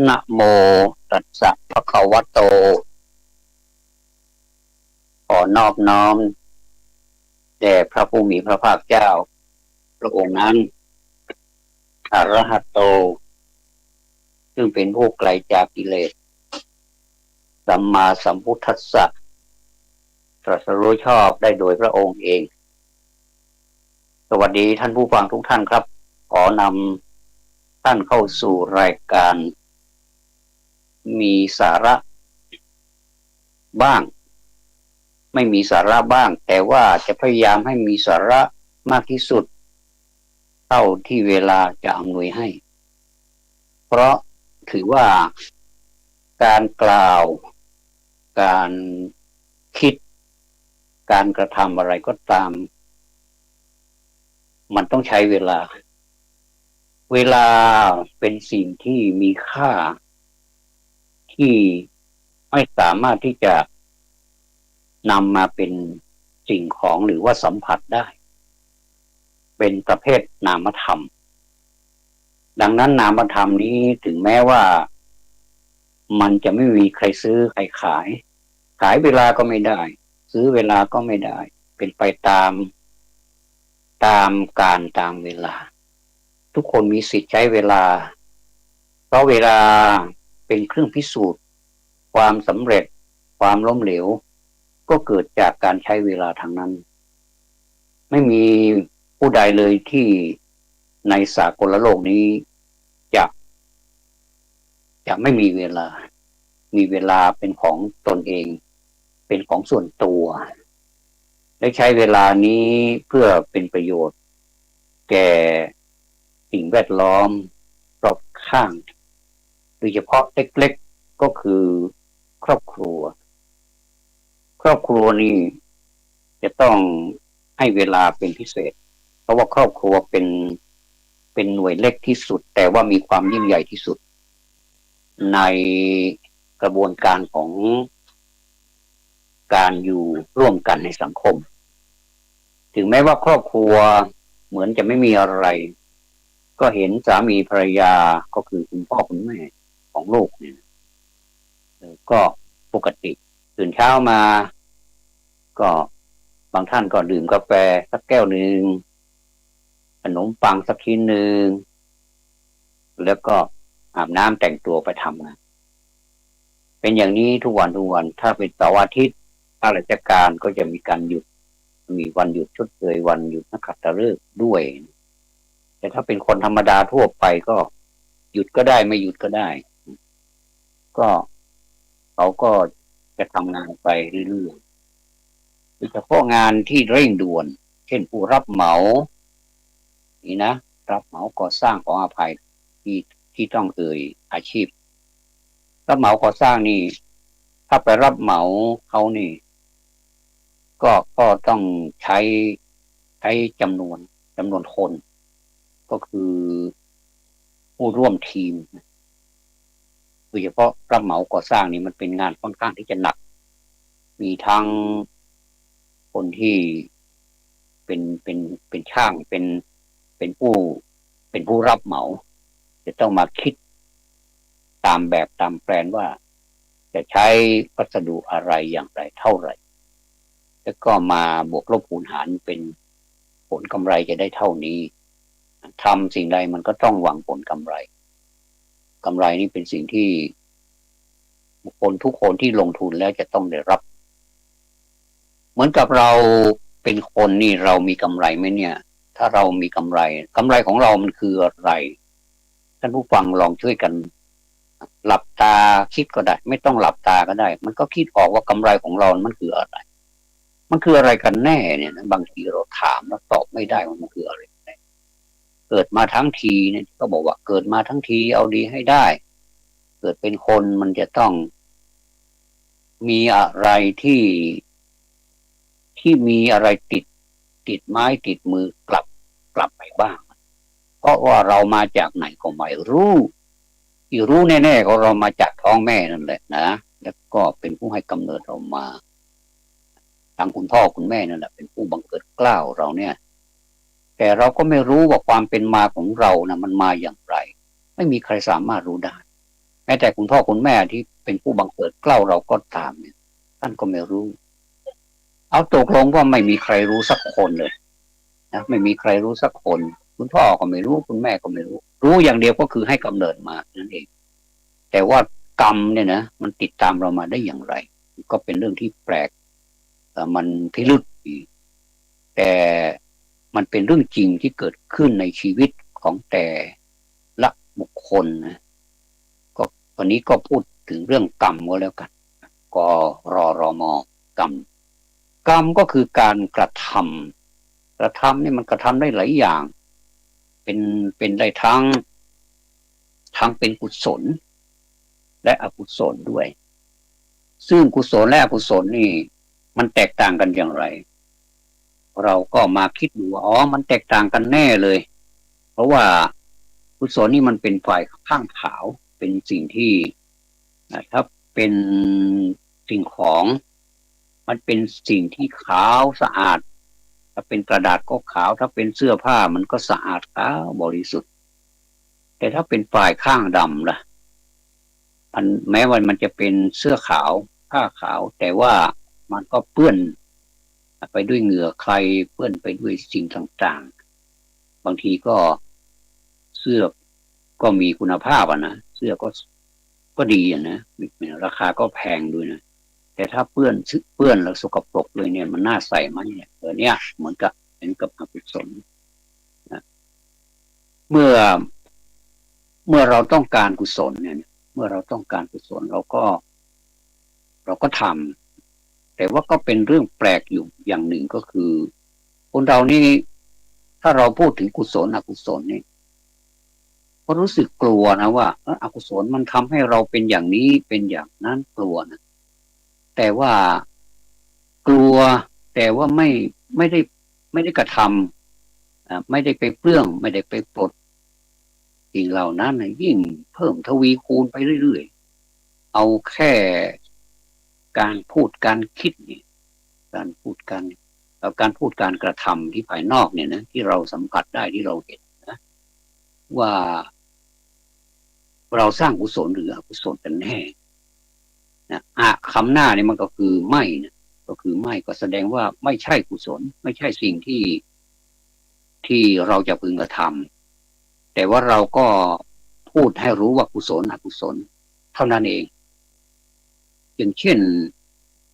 นะโมตัสสะภะคะวะโตขอนอบน้อมแด่พระผู้มีพระภาคเจ้าพระองค์นั้นอรหัตโตซึ่งเป็นผู้ไกลจากกิเลสสัมมาสัมพุทธัสสะตรัสรู้ชอบได้โดยพระองค์เองสวัสดีท่านผู้ฟังทุกท่านครับขอนำท่านเข้าสู่รายการมีสาระบ้างไม่มีสาระบ้างแต่ว่าจะพยายามให้มีสาระมากที่สุดเท่าที่เวลาจะอำนวยให้เพราะถือว่าการกล่าวการคิดการกระทำอะไรก็ตามมันต้องใช้เวลาเป็นสิ่งที่มีค่าที่ไม่สามารถที่จะนำมาเป็นสิ่งของหรือว่าสัมผัสได้เป็นประเภทนามธรรมดังนั้นนามธรรมนี้ถึงแม้ว่ามันจะไม่มีใครซื้อใครขายเวลาก็ไม่ได้ซื้อเวลาก็ไม่ได้เป็นไปตามการตามเวลาทุกคนมีสิทธิ์ใช้เวลาเพราะเวลาเป็นเครื่องพิสูจน์ความสำเร็จความล้มเหลวก็เกิดจากการใช้เวลาทางนั้นไม่มีผู้ใดเลยที่ในสากลโลกนี้จะไม่มีเวลาเป็นของตนเองเป็นของส่วนตัวและใช้เวลานี้เพื่อเป็นประโยชน์แก่สิ่งแวดล้อมรอบข้างโดยเฉพาะเล็กๆก็คือครอบครัวนี่จะต้องให้เวลาเป็นพิเศษเพราะว่าครอบครัวเป็นหน่วยเล็กที่สุดแต่ว่ามีความยิ่งใหญ่ที่สุดในกระบวนการของการอยู่ร่วมกันในสังคมถึงแม้ว่าครอบครัวเหมือนจะไม่มีอะไรก็เห็นสามีภรรยาก็คือคุณพ่อคุณแม่ของลูกเนี่ยก็ปกติตื่นเช้ามาก็บางท่านก็ดื่มกาแฟสักแก้วหนึ่งขนมปังสักชิ้นหนึ่งแล้วก็อาบน้ำแต่งตัวไปทำงานเป็นอย่างนี้ทุกวันถ้าเป็นเสาร์อาทิตย์ข้าราชการก็จะมีการหยุดมีวันหยุดชดเชยวันหยุดนักขัตฤกษ์ด้วยแต่ถ้าเป็นคนธรรมดาทั่วไปก็หยุดก็ได้ไม่หยุดก็ได้ก็เขาก็จะทำงานไปเรื่อยๆโดยเฉพาะงานที่เร่งด่วนเช่นผู้รับเหมานี่นะรับเหมาก่อสร้างของอาภัยที่ต้องอาชีพรับเหมาก่อสร้างนี่ถ้าไปรับเหมาเขานี่ก็ต้องใช้จำนวนคนก็คือผู้ร่วมทีมโดยเฉพาะรับเหมาก่อสร้างนี่มันเป็นงานค่อนข้างที่จะหนักมีทั้งคนที่เป็นช่างเป็นผู้รับเหมาจะต้องมาคิดตามแบบตามแปลนว่าจะใช้วัสดุอะไรอย่างไรเท่าไหร่แล้วก็มาบวกลบคูณหารเป็นผลกำไรจะได้เท่านี้ทำสิ่งใดมันก็ต้องหวังผลกำไรนี่เป็นสิ่งที่บุคคลทุกคนที่ลงทุนแล้วจะต้องได้รับเหมือนกับเราเป็นคนนี่เรามีกำไรไหมเนี่ยถ้าเรามีกำไรของเรามันคืออะไรท่านผู้ฟังลองช่วยกันหลับตาคิดก็ได้ไม่ต้องหลับตาก็ได้มันก็คิดออกว่ากำไรของเรามันคืออะไรกันแน่เนี่ยบางทีเราถามแล้วตอบไม่ได้ว่ามันคืออะไรเกิดมาทั้งทีเนี่ยก็บอกว่าเกิดมาทั้งทีเอาดีให้ได้เกิดเป็นคนมันจะต้องมีอะไรที่มีอะไรติดไม้ติดมือกลับไปบ้างเพราะว่าเรามาจากไหนก็ไม่รู้ที่รู้แน่ๆก็เรามาจากท้องแม่นั่นแหละนะแล้วก็เป็นผู้ให้กำเนิดเรามาทางคุณพ่อคุณแม่นั่นแหละเป็นผู้บังเกิดเกล้าเราเนี่ยแต่เราก็ไม่รู้ว่าความเป็นมาของเรานะมันมาอย่างไรไม่มีใครสามารถรู้ได้ ม้แต่คุณพ่อคุณแม่ที่เป็นผู้บังเกิดเกล้าเราก็ตามเนี่ยท่านก็ไม่รู้เอาตกลงว่าไม่มีใครรู้สักคนเลยนะไม่มีใครรู้สักคนคุณพ่อก็ไม่รู้คุณแม่ก็ไม่รู้รู้อย่างเดียวก็คือให้กำเนิดมานั่นเองแต่ว่ากรรมเนี่ยนะมันติดตามเรามาได้อย่างไรก็เป็นเรื่องที่แปลกมันพิลึกดีแต่มันเป็นเรื่องจริงที่เกิดขึ้นในชีวิตของแต่ละบุคคลนะก็วันนี้ก็พูดถึงเรื่องกรรมก็แล้วกันก็รอมกรรมกรรมก็คือการกระทำนี่มันกระทำได้หลายอย่างเป็นได้ทั้งเป็นกุศลและอกุศลด้วยซึ่งกุศลและอกุศลนี่มันแตกต่างกันอย่างไรเราก็มาคิดดูอ๋อมันแตกต่างกันแน่เลยเพราะว่ากุศลนี่มันเป็นฝ่ายข้างขาวเป็นสิ่งที่ถ้าเป็นสิ่งของมันเป็นสิ่งที่ขาวสะอาดถ้าเป็นกระดาษก็ขาวถ้าเป็นเสื้อผ้ามันก็สะอาดขาวบริสุทธิ์แต่ถ้าเป็นฝ่ายข้างดำล่ะมันแม้ว่ามันจะเป็นเสื้อขาวผ้าขาวแต่ว่ามันก็เปื้อนไปด้วยเหงื่อใครเปื้อนไปด้วยสิ่งต่างๆบางทีก็เสื้อก็มีคุณภาพนะเสื้อก็ดีนะราคาก็แพงด้วยนะแต่ถ้าเปื้อนแล้วสกปรกเลยเนี่ยมันน่าใส่ไหมเนี่ยเนี่ยเหมือนกับอกุศลนะเมื่อเราต้องการกุศลเนี่ยเมื่อเราต้องการกุศลเราก็ทำแต่ว่าก็เป็นเรื่องแปลกอยู่อย่างหนึ่งก็คือคนเรานี่ถ้าเราพูดถึงกุศลอกุศลนี่ก็รู้สึกกลัวนะว่าอกุศลมันทำให้เราเป็นอย่างนี้เป็นอย่างนั้นกลัวนะแต่ว่ากลัวแต่ว่าไม่ได้กระทำไม่ได้ไปเปลื้องไม่ได้ไปปลดสิ่งเหล่านั้นนะยิ่งเพิ่มทวีคูณไปเรื่อยๆเอาแค่การพูดการคิดนี่การพูดการกระทำที่ภายนอกเนี่ยนะที่เราสัมผัสได้ที่เราเห็นนะว่าเราสร้างกุศลหรืออกุศลกันแน่นะคำหน้านี่มันก็คือไม่นะก็คือไม่ก็แสดงว่าไม่ใช่กุศลไม่ใช่สิ่งที่เราจะพึงกระทำแต่ว่าเราก็พูดให้รู้ว่ากุศลอกุศลเท่านั้นเองอย่างเช่น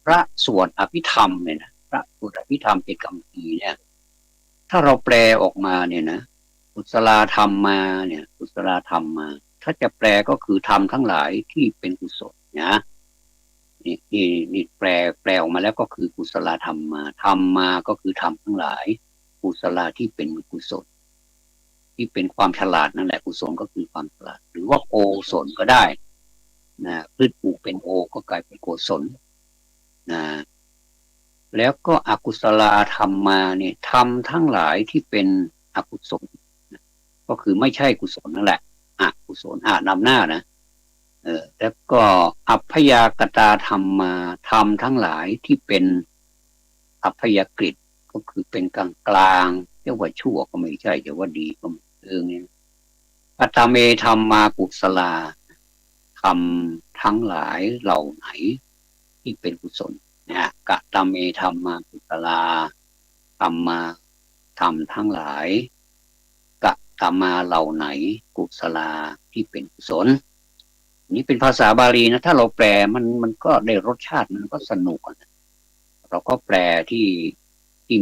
พระสวดอภิธรรมเนี่ยนะพระสวดอภิธรรมเป็นคำพีเนี่ยถ้าเราแปลออกมาเนี่ยนะกุศลธรรมมาเนี่ยกุศลธรรมมาถ้าจะแปลก็คือธรรมทั้งหลายที่เป็นกุศลนะนี่แปลออกมาแล้วก็คือกุศลธรรมมาก็คือธรรมทั้งหลายกุศลที่เป็นกุศลที่เป็นความฉลาดนั่นแหละกุศลก็คือความฉลาดหรือว่าโกศลก็ได้นะพืชปลูกเป็นโอก็กลายเป็นโกศลนะแล้วก็อกุศลธรรมมาเนี่ยธรรมทั้งหลายที่เป็นอกุศลก็คือไม่ใช่กุศลนั่นแหละอกุศลนำหน้านะแล้วก็อัพพยากตาธรรมมาธรรมทั้งหลายที่เป็นอัพพยากฤตก็คือเป็นกลางกลางจะว่าชั่วก็ไม่ใช่จะว่าดีก็เนี่ยปัตตเมธรรมมากุศลาธรรมทั้งหลายเหล่าไหนที่เป็นกุศลนะกะตเมธรรมมากุศลาธรรมทั้งหลายกะตมาเหล่าไหนกุศลาที่เป็นกุศลนี่เป็นภาษาบาลีนะถ้าเราแปลมันก็ได้รสชาติมันก็สนุกนะเราก็แปลที่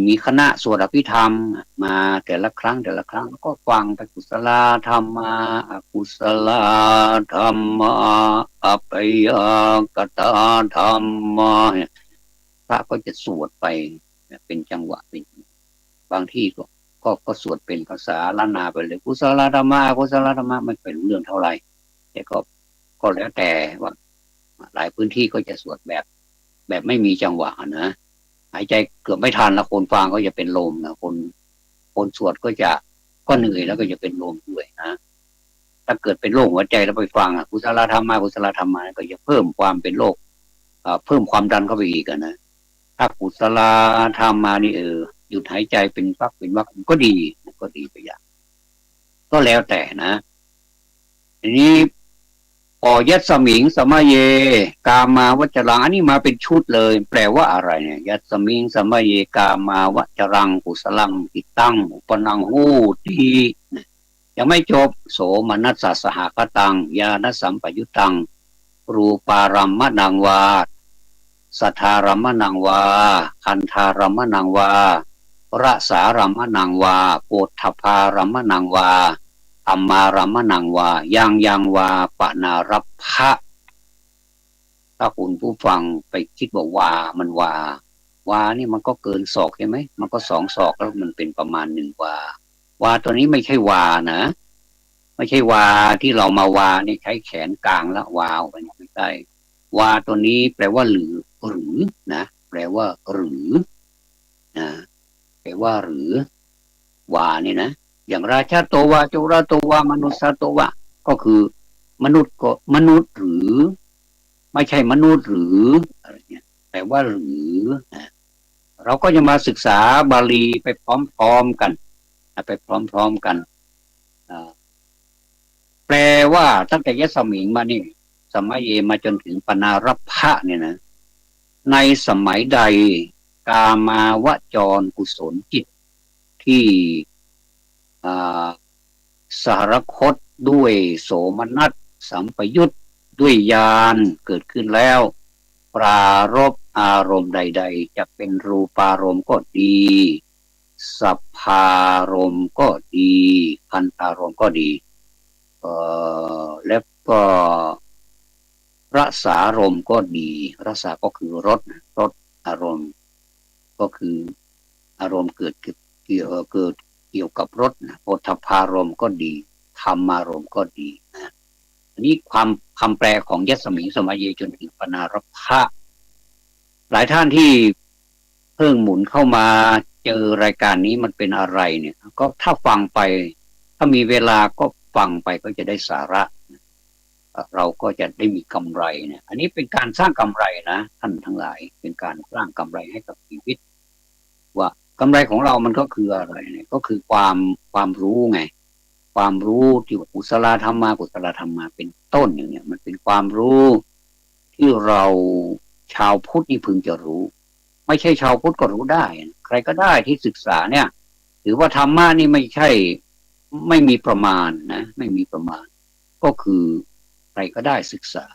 มีคณะสวดอภิธรรมมาแต่ละครั้งแล้วก็ฟังไปกุศลธรรมมาอกุศลธรรมมาอัปยากตาธรรมมาพระก็จะสวดไปเป็นจังหวะเป็นบางที่ก็สวดเป็นภาษาล้านนาไปเลยกุศลธรรมะกุศลธรรมะไม่เป็นเรื่องเท่าไหร่แต่ก็แล้วแต่ว่าหลายพื้นที่ก็จะสวดแบบไม่มีจังหวะนะหายใจเกือบไม่ทันแล้วคนฟังก็จะเป็นลมนะคนสวดก็เหนื่อยแล้วก็จะเป็นลมด้วยนะถ้าเกิดเป็นโรคหัวใจแล้วไปฟังกุศลธรรมะกุศลธรรมะก็จะเพิ่มความเป็นโรคเพิ่มความดันเข้าไปอีกนะถ้ากุศลธรรมะนี่หยุดหายใจเป็นพักเป็นวักก็ดีไปอย่างก็แล้วแต่นะทีนี้ ยัสสมิงสมะเยกามาวจรังอันนี้มาเป็นชุดเลยแปลว่าอะไรเนี่ยยัสสมิงสมะเยกามาวจรังกุสลังติตังอุปนังหูตียังไม่จบโสมนัสสะสหคตังญาณสัมปยุตตังรูปารัมมะนังวาสัทธารัมมะนังวาคันธารัมมะนังวาระสารัมมะนังวาโพธพารัมมะนังวาธรรมารัมมะนังวายังวาปะนารัพพะถ้าคุณผู้ฟังไปคิดว่มันวานี่มันก็เกินศอกใช่ไหมมันก็2 ศอกแล้วมันเป็นประมาณ1 วาตัวนี้ไม่ใช่วานะไม่ใช่วาที่เรามาวานี่ใช้แขนกลางแล้ววาวไปไม่ได้วาตัวนี้แปลว่าหรือนะแปลว่าหรือนะแปลว่าหรือวานี่นะอย่างราชาโตวาจุราโตวามนุษย์โตวะก็คือมนุษย์ก็มนุษย์หรือไม่ใช่มนุษย์หรืออะไรเนี่ยแปลว่าหรือนะเราก็จะมาศึกษาบาลีไปพร้อมๆกันไปพร้อมๆกันแปลว่าตั้งแต่ยสมิงมานี่สมัยเยมาจนถึงปนารัพพะเนี่ยนะในสมัยใดกามาวจรกุศลจิตที่สหคตด้วยโสมนัสสัมปยุตด้วยญาณเกิดขึ้นแล้วปรารภอารมณ์ใดๆจะเป็นรูปารมณ์ก็ดีสัพพารมณ์ก็ดีคันธารมณ์ก็ดีแล้วก็รสารมณ์ก็ดีรสาก็คือรสอารมณ์ก็คืออารมณ์เกิดเกี่ยวกับรสโพธพารมณ์ก็ดีธรรมารมณ์ก็ดีนะอันนี้คำแปลของยัสสมิงสมัยเยจนถึงปนารัพพะหลายท่านที่เพิ่งหมุนเข้ามาเจอรายการนี้มันเป็นอะไรเนี่ยก็ถ้าฟังไปถ้ามีเวลาก็ฟังไปก็จะได้สาระเราก็จะได้มีกำไรเนี่ยอันนี้เป็นการสร้างกำไรนะท่านทั้งหลายเป็นการสร้างกำไรให้กับชีวิตว่ากำไรของเรามันก็คืออะไรเนี่ยก็คือความรู้ไงความรู้ที่กุศลธรรมาเป็นต้นอย่างเนี้ยมันเป็นความรู้ที่เราชาวพุทธนี่พึงจะรู้ไม่ใช่ชาวพุทธก็รู้ได้ใครก็ได้ที่ศึกษาเนี่ยถือว่าธรรมะนี่ไม่มีประมาณนะไม่มีประมาณก็คือใครก็ได้ศึกษา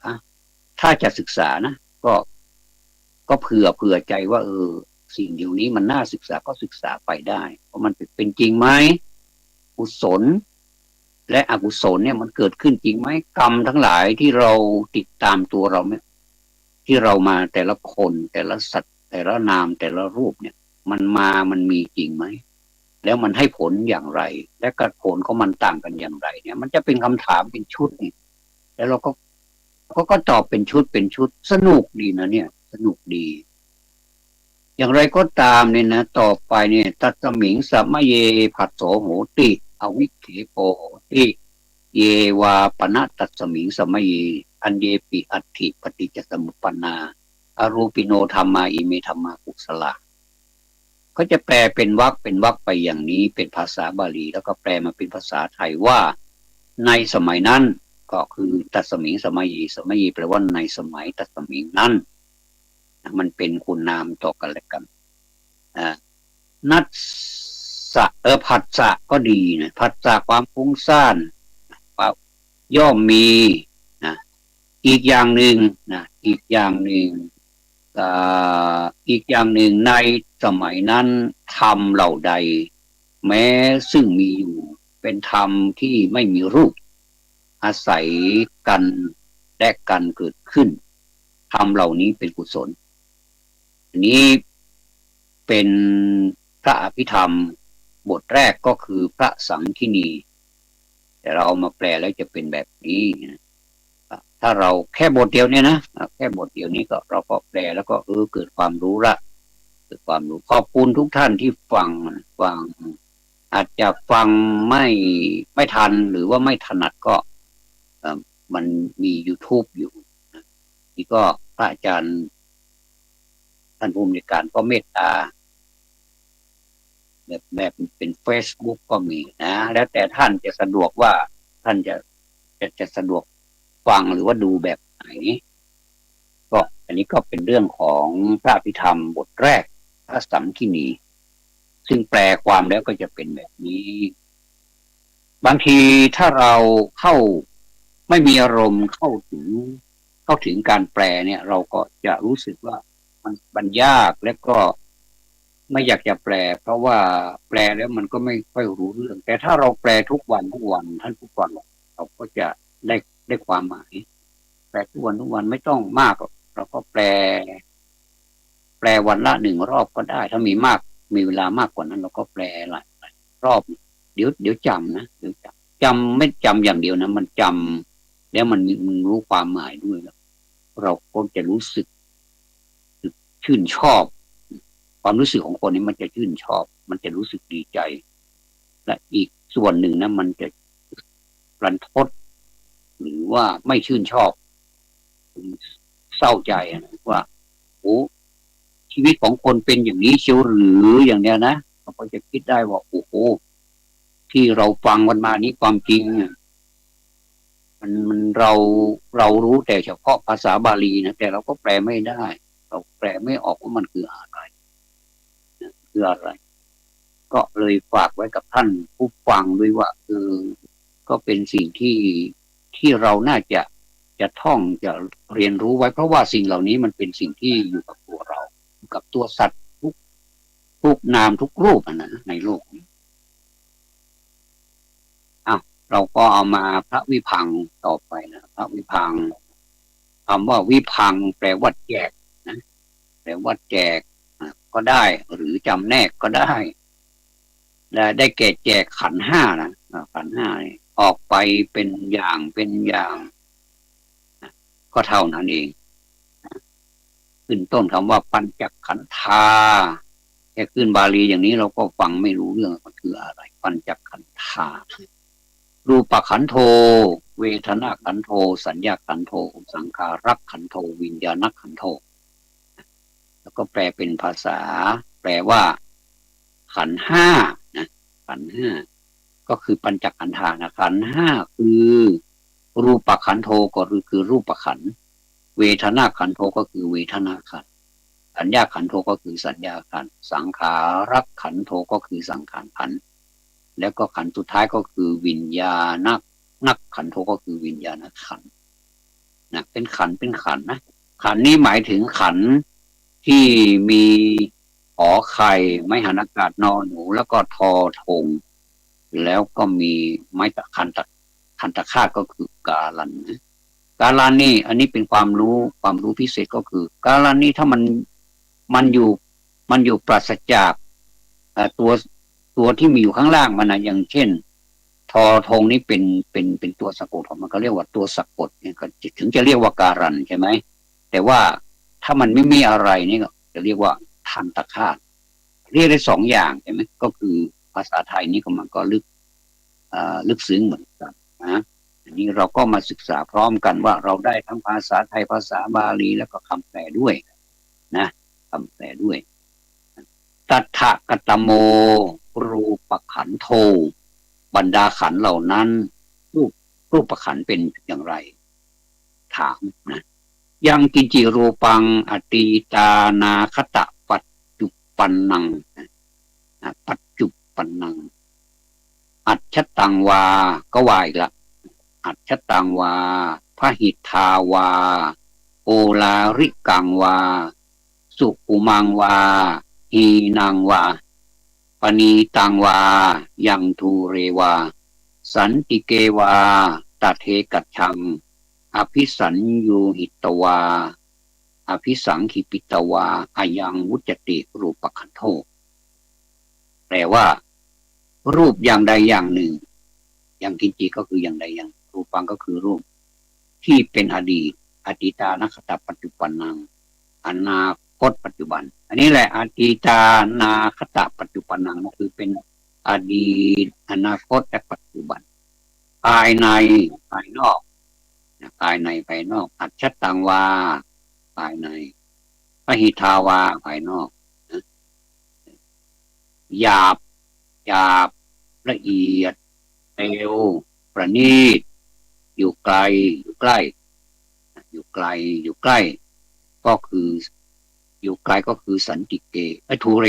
ถ้าจะศึกษานะก็เผื่อใจว่าสิ่งเดียวนี้มันน่าศึกษาก็ศึกษาไปได้เพราะมันเป็นจริงไหมกุศลและอกุศลเนี่ยมันเกิดขึ้นจริงไหมกรรมทั้งหลายที่เราติดตามตัวเราเนี่ยที่เรามาแต่ละคนแต่ละสัตว์แต่ละนามแต่ละรูปเนี่ยมันมีจริงไหมแล้วมันให้ผลอย่างไรและกระผลของมันต่างกันอย่างไรเนี่ยมันจะเป็นคำถามเป็นชุดนี่แล้วเราก็ตอบเป็นชุดสนุกดีนะเนี่ยสนุกดีอย่างไรก็ตามเนี่ยนะต่อไปเนี่ยตัสมิงสัมมะเยผัสโสโหติอวิเคโปโหติเยวาปณะตัสมิงสัมมะเยอันเยปิอัตถิปฏิจจสมุปปนาอรูปิโนธรรมาอิเมธรรมากุศลาเขาจะแปลเป็นวรรคไปอย่างนี้เป็นภาษาบาลีแล้วก็แปลมาเป็นภาษาไทยว่าในสมัยนั้นก็คือตัสมิงสมัยแปลว่าในสมัยตัสมิงนั้นมันเป็นคุณนามต่อกันและกันนัสสะผัสสะก็ดีนะผัสสะความฟุ้งซ่านย่อมมีนะอีกอย่างหนึ่งในสมัยนั้นธรรมเหล่าใดแม้ซึ่งมีอยู่เป็นธรรมที่ไม่มีรูปอาศัยกันและกันเกิดขึ้นธรรมเหล่านี้เป็นกุศลอันนี้เป็นพระอภิธรรมบทแรกก็คือพระสังคีนีแต่เราเอามาแปลแล้วจะเป็นแบบนี้นะถ้าเราแค่บทเดียวเนี่ยนะแค่บทเดียวนี้ก็เราก็แปลแล้วก็เกิดความรู้ละเกิดความรู้ขอบคุณทุกท่านที่ฟังอาจจะฟังไม่ทันหรือว่าไม่ถนัดก็มันมี YouTube อยู่นี่ก็พระอาจารย์ท่านผู้อำนวยการก็เมตตาแบบเป็น Facebook ก็มีนะแล้วแต่ท่านจะสะดวกว่าท่านจะสะดวก ฟังหรือว่าดูแบบไหนก็อันนี้ก็เป็นเรื่องของพระอภิธรรมบทแรกพระสัมคินีซึ่งแปลความแล้วก็จะเป็นแบบนี้ บางทีถ้าเราเข้าไม่มีอารมณ์เข้าถึงการแปลเนี่ย เราก็จะรู้สึกว่ามันยากและก็ไม่อยากจะแปล เพราะว่าแปลแล้วมันก็ไม่ค่อยรู้เรื่องแต่ถ้าเราแปลทุกวันท่านทุกวันเราก็จะได้ความหมายแปลทุกวันไม่ต้องมากหรอกเราก็แปลวันละ1 รอบก็ได้ ถ้ามีเวลามากกว่านั้นเราก็แปลหลายรอบเดี๋ยวจำนะเดี๋ยวจำไม่จำอย่างเดียวนะมันจำแล้วมันรู้ความหมายด้วยแล้วเราก็จะรู้สึกชื่นชอบความรู้สึกของคนนี้มันจะชื่นชอบมันจะรู้สึกดีใจและอีกส่วนหนึ่งนะมันจะรันทดหรือว่าไม่ชื่นชอบเศร้าใจนะว่าโอ้ชีวิตของคนเป็นอย่างนี้เชียวหรืออย่างเนี้ยนะเราก็จะคิดได้ว่าโอ้โหที่เราฟังกันมานี้ความจริงมันเรารู้แต่เฉพาะภาษาบาลีนะแต่เราก็แปลไม่ได้เราแปลไม่ออกว่ามันคืออะไรคืออะไร ก็เลยฝากไว้กับท่านผู้ฟังด้วยว่าก็เป็นสิ่งที่เราน่าจะท่องจะเรียนรู้ไว้เพราะว่าสิ่งเหล่านี้มันเป็นสิ่งที่อยู่กับตัวเรากับตัวสัตว์ทุกนามทุกรูปนะในโลกนี้เราก็เอามาพระวิพังค์ต่อไปนะพระวิพังค์คำว่าวิพังค์แปลว่าแจกนะแปลว่าแจกก็ได้หรือจำแนกก็ได้ได้แก่แจกขันธ์ห้านะขันธ์ห้าออกไปเป็นอย่างก็เท่านั้นเองขึ้นต้นคำว่าปัญจขันธาแค่ขึ้นบาลีอย่างนี้เราก็ฟังไม่รู้เรื่องมันคืออะไรปัญจขันธารูปขันโธเวทนาขันโธสัญญาขันโธสังขารักขันโธวิญญาณขันโธแล้วก็แปลเป็นภาษาแปลว่าขันธ์ห้านะขันธ์ห้าก็คือปัญจขันธานะขันธ์ห้าคือรูปขันโธก็คือรูปขันธ์เวทนาขันโธก็คือเวทนาขันธ์สัญญาขันโธก็คือสัญญาขันธ์สังขารักขันโธก็คือสังขารขันธ์แล้วก็ขันธ์สุดท้ายก็คือวิญญาณนักขันโธก็คือวิญญาณขันธ์นะเป็นขันธ์นะขันธ์นี้หมายถึงขันธ์ที่มีขอไข่ไม้หันอากาศนอหนูแล้วก็ทอทงแล้วก็มีไม้ตะคันตะคาดก็คือกาลันนะกาลันนี่อันนี้เป็นความรู้พิเศษก็คือกาลันนี่ถ้ามันอยู่ปราศจากตัวที่มีอยู่ข้างล่างมันนะอย่างเช่นทอทงนี่เป็นตัวสะกดของมันก็เรียกว่าตัวสะกดเนี่ยก็ถึงจะเรียกว่าการันใช่ไหมแต่ว่าถ้ามันไม่มีอะไรนี่ก็จะเรียกว่าทันตะคาดเรียกได้2 อย่างใช่ไหมก็คือภาษาไทยนี่ก็มันก็ลึกซึ้งเหมือนกันนะอันนี้เราก็มาศึกษาพร้อมกันว่าเราได้ทั้งภาษาไทยภาษาบาลีแล้วก็คำแปลด้วยนะคำแปลด้วยตัทธกตโมรูปขันโธบรรดาขันเหล่านั้นรูปขันเป็นอย่างไรถามนะยังกินจิรูปังอตีตานาคตะปัจจุปันนังปัจจุปันนังอัจฉตังวาก็วายละอัจฉตังวาพหิทาวาโอลาริกังวาสุอุมังวาหีนังวาปณีตังวายังทูเรวาสันติเกวาตเทกัจฉังอภิสัญญูหิตวาอภิสังขิปิตวาอายังวุจติรูปขันโธแปลว่ารูปอย่างใดอย่างหนึ่งอย่างกินจิก็คืออย่างใดอย่างรูปังก็คือรูปที่เป็นอดีตอดีตานัคตปัจจุบันนังอนาคตปัจจุบันอันนี้แหละอดีตานาคตปัจจุบันนังก็คือเป็นอดีตอนาคตและปัจจุบันภายในภายนอกภายในภายนอกอัจฉตังวาภายในพหิทาวาภายนอกหยาบละเอียดเร็วประณีตอยู่ไกลอยู่ใกล้ ไกลอยู่ใกล้ก็คืออยู่ไกลก็คือสันติเกทูเ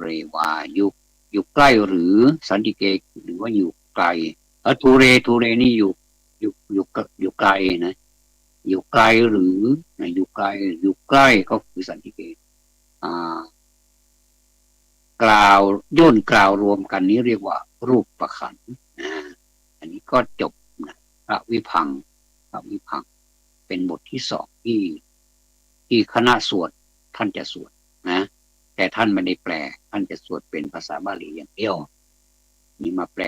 รวาอยู่ใกล้หรือสันติเกหรือว่าอยู่ไกลทูเรนี่อยู่ไกลนะอยู่ไกลหรืออยู่ไกลอยู่ใกล้ก็คือสันติเกอ่ากล่าวย่นกล่าวรวมกันนี้เรียกว่ารูปประขันธ์อันนี้ก็จบนะพระวิพังค์เป็นบทที่สองที่คณะสวดท่านจะสวดนะแต่ท่านไม่ได้แปลท่านจะสวดเป็นภาษาบาลีอย่างเดียวนี่มาแปล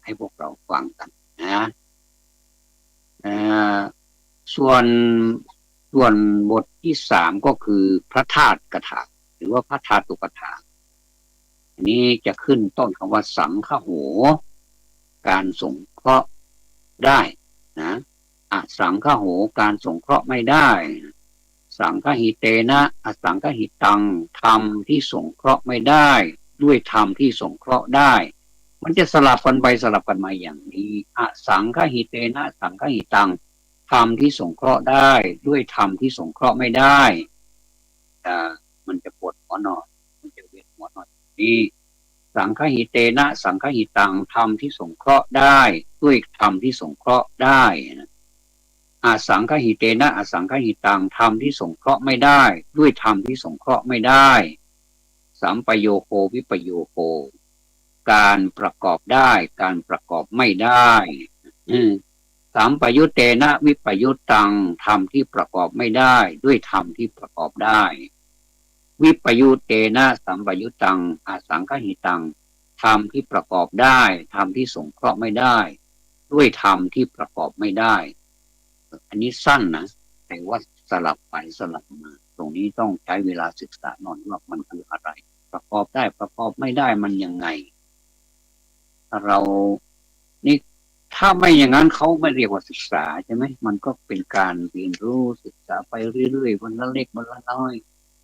ให้พวกเราฟังกันนะส่วนบทที่สามก็คือพระธาตุกถาหรือว่าพระธาตุกถาอันนี้จะขึ้นต้นคำว่าสังฆโหการสงเคราะห์ได้นะอสังฆโหการสงเคราะห์ไม่ได้สังฆหิเตนะอสังฆหิตังธรรมที่สงเคราะห์ไม่ได้ด้วยธรรมที่สงเคราะห์ได้มันจะสลับกันไปสลับกันมาอย่างนี้อสังฆหิเตนะสังฆหิตังธรรมที่สงเคราะห์ได้ด้วยธรรมที่สงเคราะห์ไม่ได้มันจะปวดหัวหน่อยมันจะเวียนหัวหน่อยนี่สังฆหิเตนะสังฆหิตังธรรมที่สงเคราะห์ได้ด้วยธรรมที่สงเคราะห์ได้อสังฆหิเตนะอสังฆหิตังธรรมที่สงเคราะห์ไม่ได้ด้วยธรรมที่สงเคราะห์ไม่ได้สัมปโยโควิปโยโคการประกอบได้การประกอบไม่ได้สัมปยุตเตนะวิปยุตตังธรรมที่ประกอบไม่ได้ด้วยธรรมที่ประกอบได้วิปยุตเตนะสัมปยุตตังอสังฆหิตังธรรมที่ประกอบได้ธรรมที่สงเคราะห์ไม่ได้ด้วยธรรมที่ประกอบไม่ได้อันนี้สั้นนะแต่ว่าสลับไปสลับมาตรงนี้ต้องใช้เวลาศึกษาหน่อยว่ามันคืออะไรประกอบได้ประกอบไม่ได้มันยังไงถ้าเรานี่ถ้าไม่อย่างนั้นเขาไม่เรียกว่าศึกษาใช่ไหมมันก็เป็นการเรียนรู้ศึกษาไปเรื่อยๆวันละเล็กวันละน้อย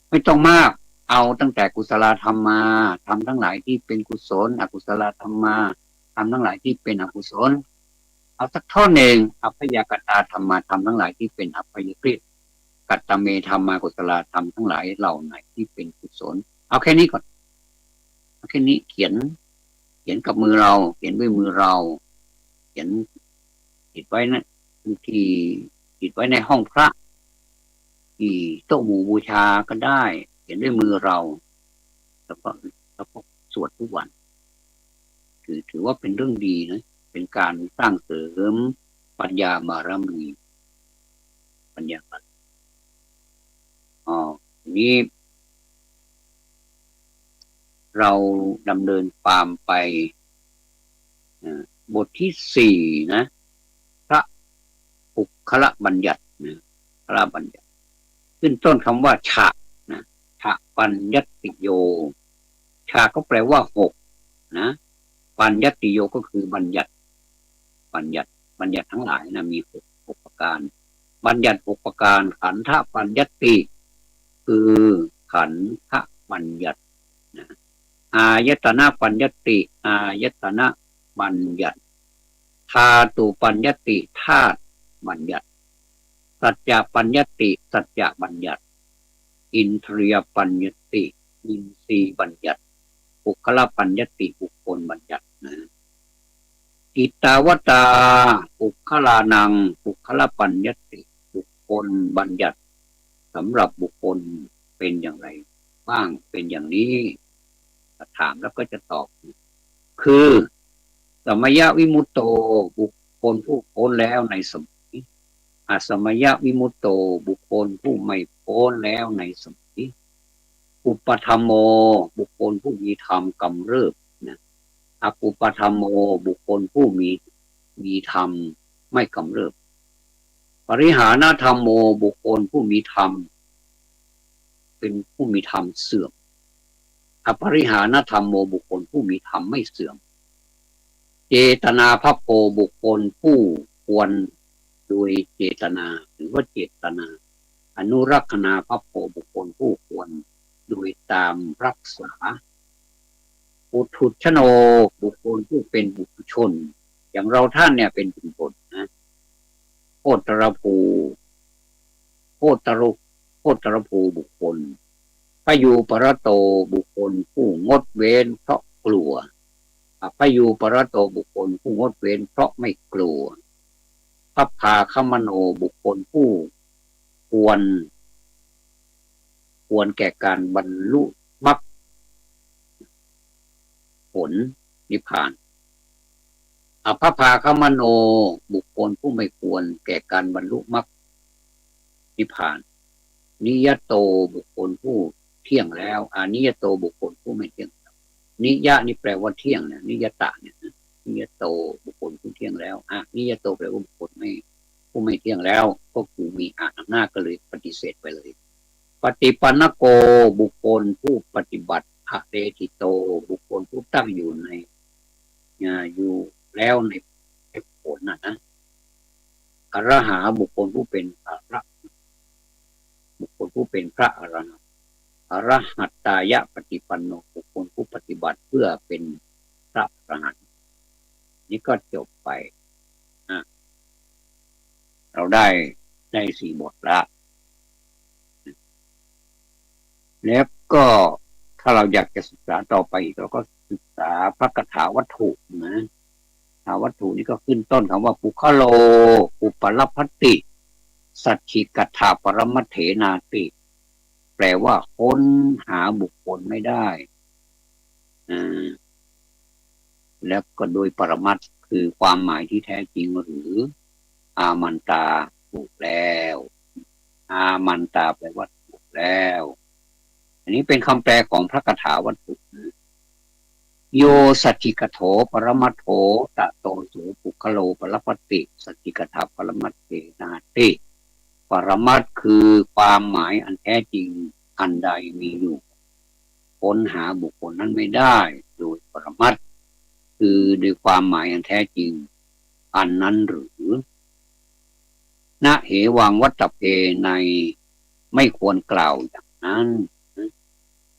ไม่ต้องมากเอาตั้งแต่กุศลธรรมมาทำทั้งหลายที่เป็นกุศลอกุศลธรรมมาทำทั้งหลายที่เป็นอกุศลเอาสักท่อนเองอัพยากตาธรรมาทำทั้งหลายที่เป็นอัพยกฤตกัตตเมธรรมากุศลธรรมทั้งหลายเหล่าไหนที่เป็นกุศลเอาแค่นี้ก่อนเอาแค่นี้เขียนกับมือเราเขียนด้วยมือเราเขียนติดไว้นะที่ติดไว้ในห้องพระที่โต๊ะหมู่บูชาก็ได้เขียนด้วยมือเราแล้วก็สวดทุกวันถือว่าเป็นเรื่องดีนะเป็นการสร้างเสริมปัญญาบารมีปัญญาบารมีนี้เราดำเนินตามไปบทที่สี่นะพระปุคละบัญญัตินะพระบัญญัติขึ้นต้นคำว่าฉะนะฉะปัญญัติโยฉะก็แปลว่าหกนะปัญญัติโยก็คือบัญญัติทั้งหลายนะมีหกประการบัญญัติหกประการขันธปัญญัติคือขันธบัญญัตินะอายตนะปัญญัติอายตนะบัญญัติธาตุปัญญัติธาตุบัญญัติสัจจะปัญญัติสัจจะบัญญัติอินทรียปัญญัติอินทรีย์บัญญัติบุคละปัญญัติบุคคลบัญญัตินะอิตาวตาบุคลานังบุคละปัญญัติบุคคลบัญญัติสำหรับบุคคลเป็นอย่างไรบ้างเป็นอย่างนี้ถามแล้วก็จะตอบคือสมยวิมุตโตบุคคลผู้พ้นแล้วในสมัยอสมยวิมุตโตบุคคลผู้ไม่พ้นแล้วในสมัยอุปธรรมโมบุคคลผู้มีธรรมกำเริบนะอปุปธรรมโมบุคคลผู้มีธรรมไม่กำเริบปริหานธรรมโมบุคคลผู้มีธรรมเป็นผู้มีธรรมเสื่อมอปริหานธรรมโมบุคคลผู้มีธรรมไม่เสื่อมเจตนาภัพโพบุคคลผู้ควรโดยเจตนาหรือว่าเจตนาอนุรักษณาภัพโพบุคคลผู้ควรโดยตามรักษาปุถุชโนบุคคลผู้เป็นบุคคลอย่างเราท่านเนี่ยเป็นบุคคลนะโคตรภู ตรุโคตรภูบุคคลพยูปรโตบุคคลผู้งดเว้นเพราะกลัวพยูปรโตบุคคลผู้งดเว้นเพราะไม่กลัวพัพพาคมโนบุคคลผู้ควรแก่การบรรลุมรรคผลนิพพานพัพพาคมโนบุคคลผู้ไม่ควรแก่การบรรลุมรรคนิพพานนิยโตบุคคลผู้เที่ยงแล้วนิยโตบุคคลผู้ไม่เที่ยงนิยะนี่แปลว่าเที่ยงนะนิยตะเนี่ยนิยโตบุคคลผู้เที่ยงแล้วนิยโตแปลว่าบุคคลผู้ไม่เที่ยงแล้วก็คือมีอำนาจก็เลยปฏิเสธไปเลยปฏิปันนโกบุคคลผู้ปฏิบัติอะเดทิโตบุคคลผู้ตั้งอยู่ในอยู่แล้วในผลนะอรหาบุคคลผู้เป็นพระบุคคลผู้เป็นพระอรหันต์อรหัตตายะปฏิปันโนบุคคลผู้ปฏิบัติเพื่อเป็นพระอรหันต์นี่ก็จบไปเราได้4 บทละแล้วก็ถ้าเราอยากจะศึกษาต่อไปอีกเราก็ศึกษาพระคาถาวัตถุนะวัตถุนี่ก็ขึ้นต้นคำว่าปุคโลอุปลพัตติสัจฉิกัฏฐาปรมัตเถนาติแปลว่าค้นหาบุคคลไม่ได้แล้วก็โดยปรมัตถ์คือความหมายที่แท้จริงหรืออามันตาถูกแล้วอามันตาแปลว่าถูกแล้วอันนี้เป็นคำแปลของพระคาถาวัตถุโยสัจจิกโถปรมัตโถตะโตสุปุคโลปรปัตติสัจจิกถาปรมัตเถนาติปรมัตคือความหมายอันแท้จริงอันใดมีอยู่ค้นหาบุคคลนั้นไม่ได้โดยปรมัตคือโดยความหมายอันแท้จริงอันนั้นหรือนะเหวังวัตตเพในไม่ควรกล่าวอย่างนั้น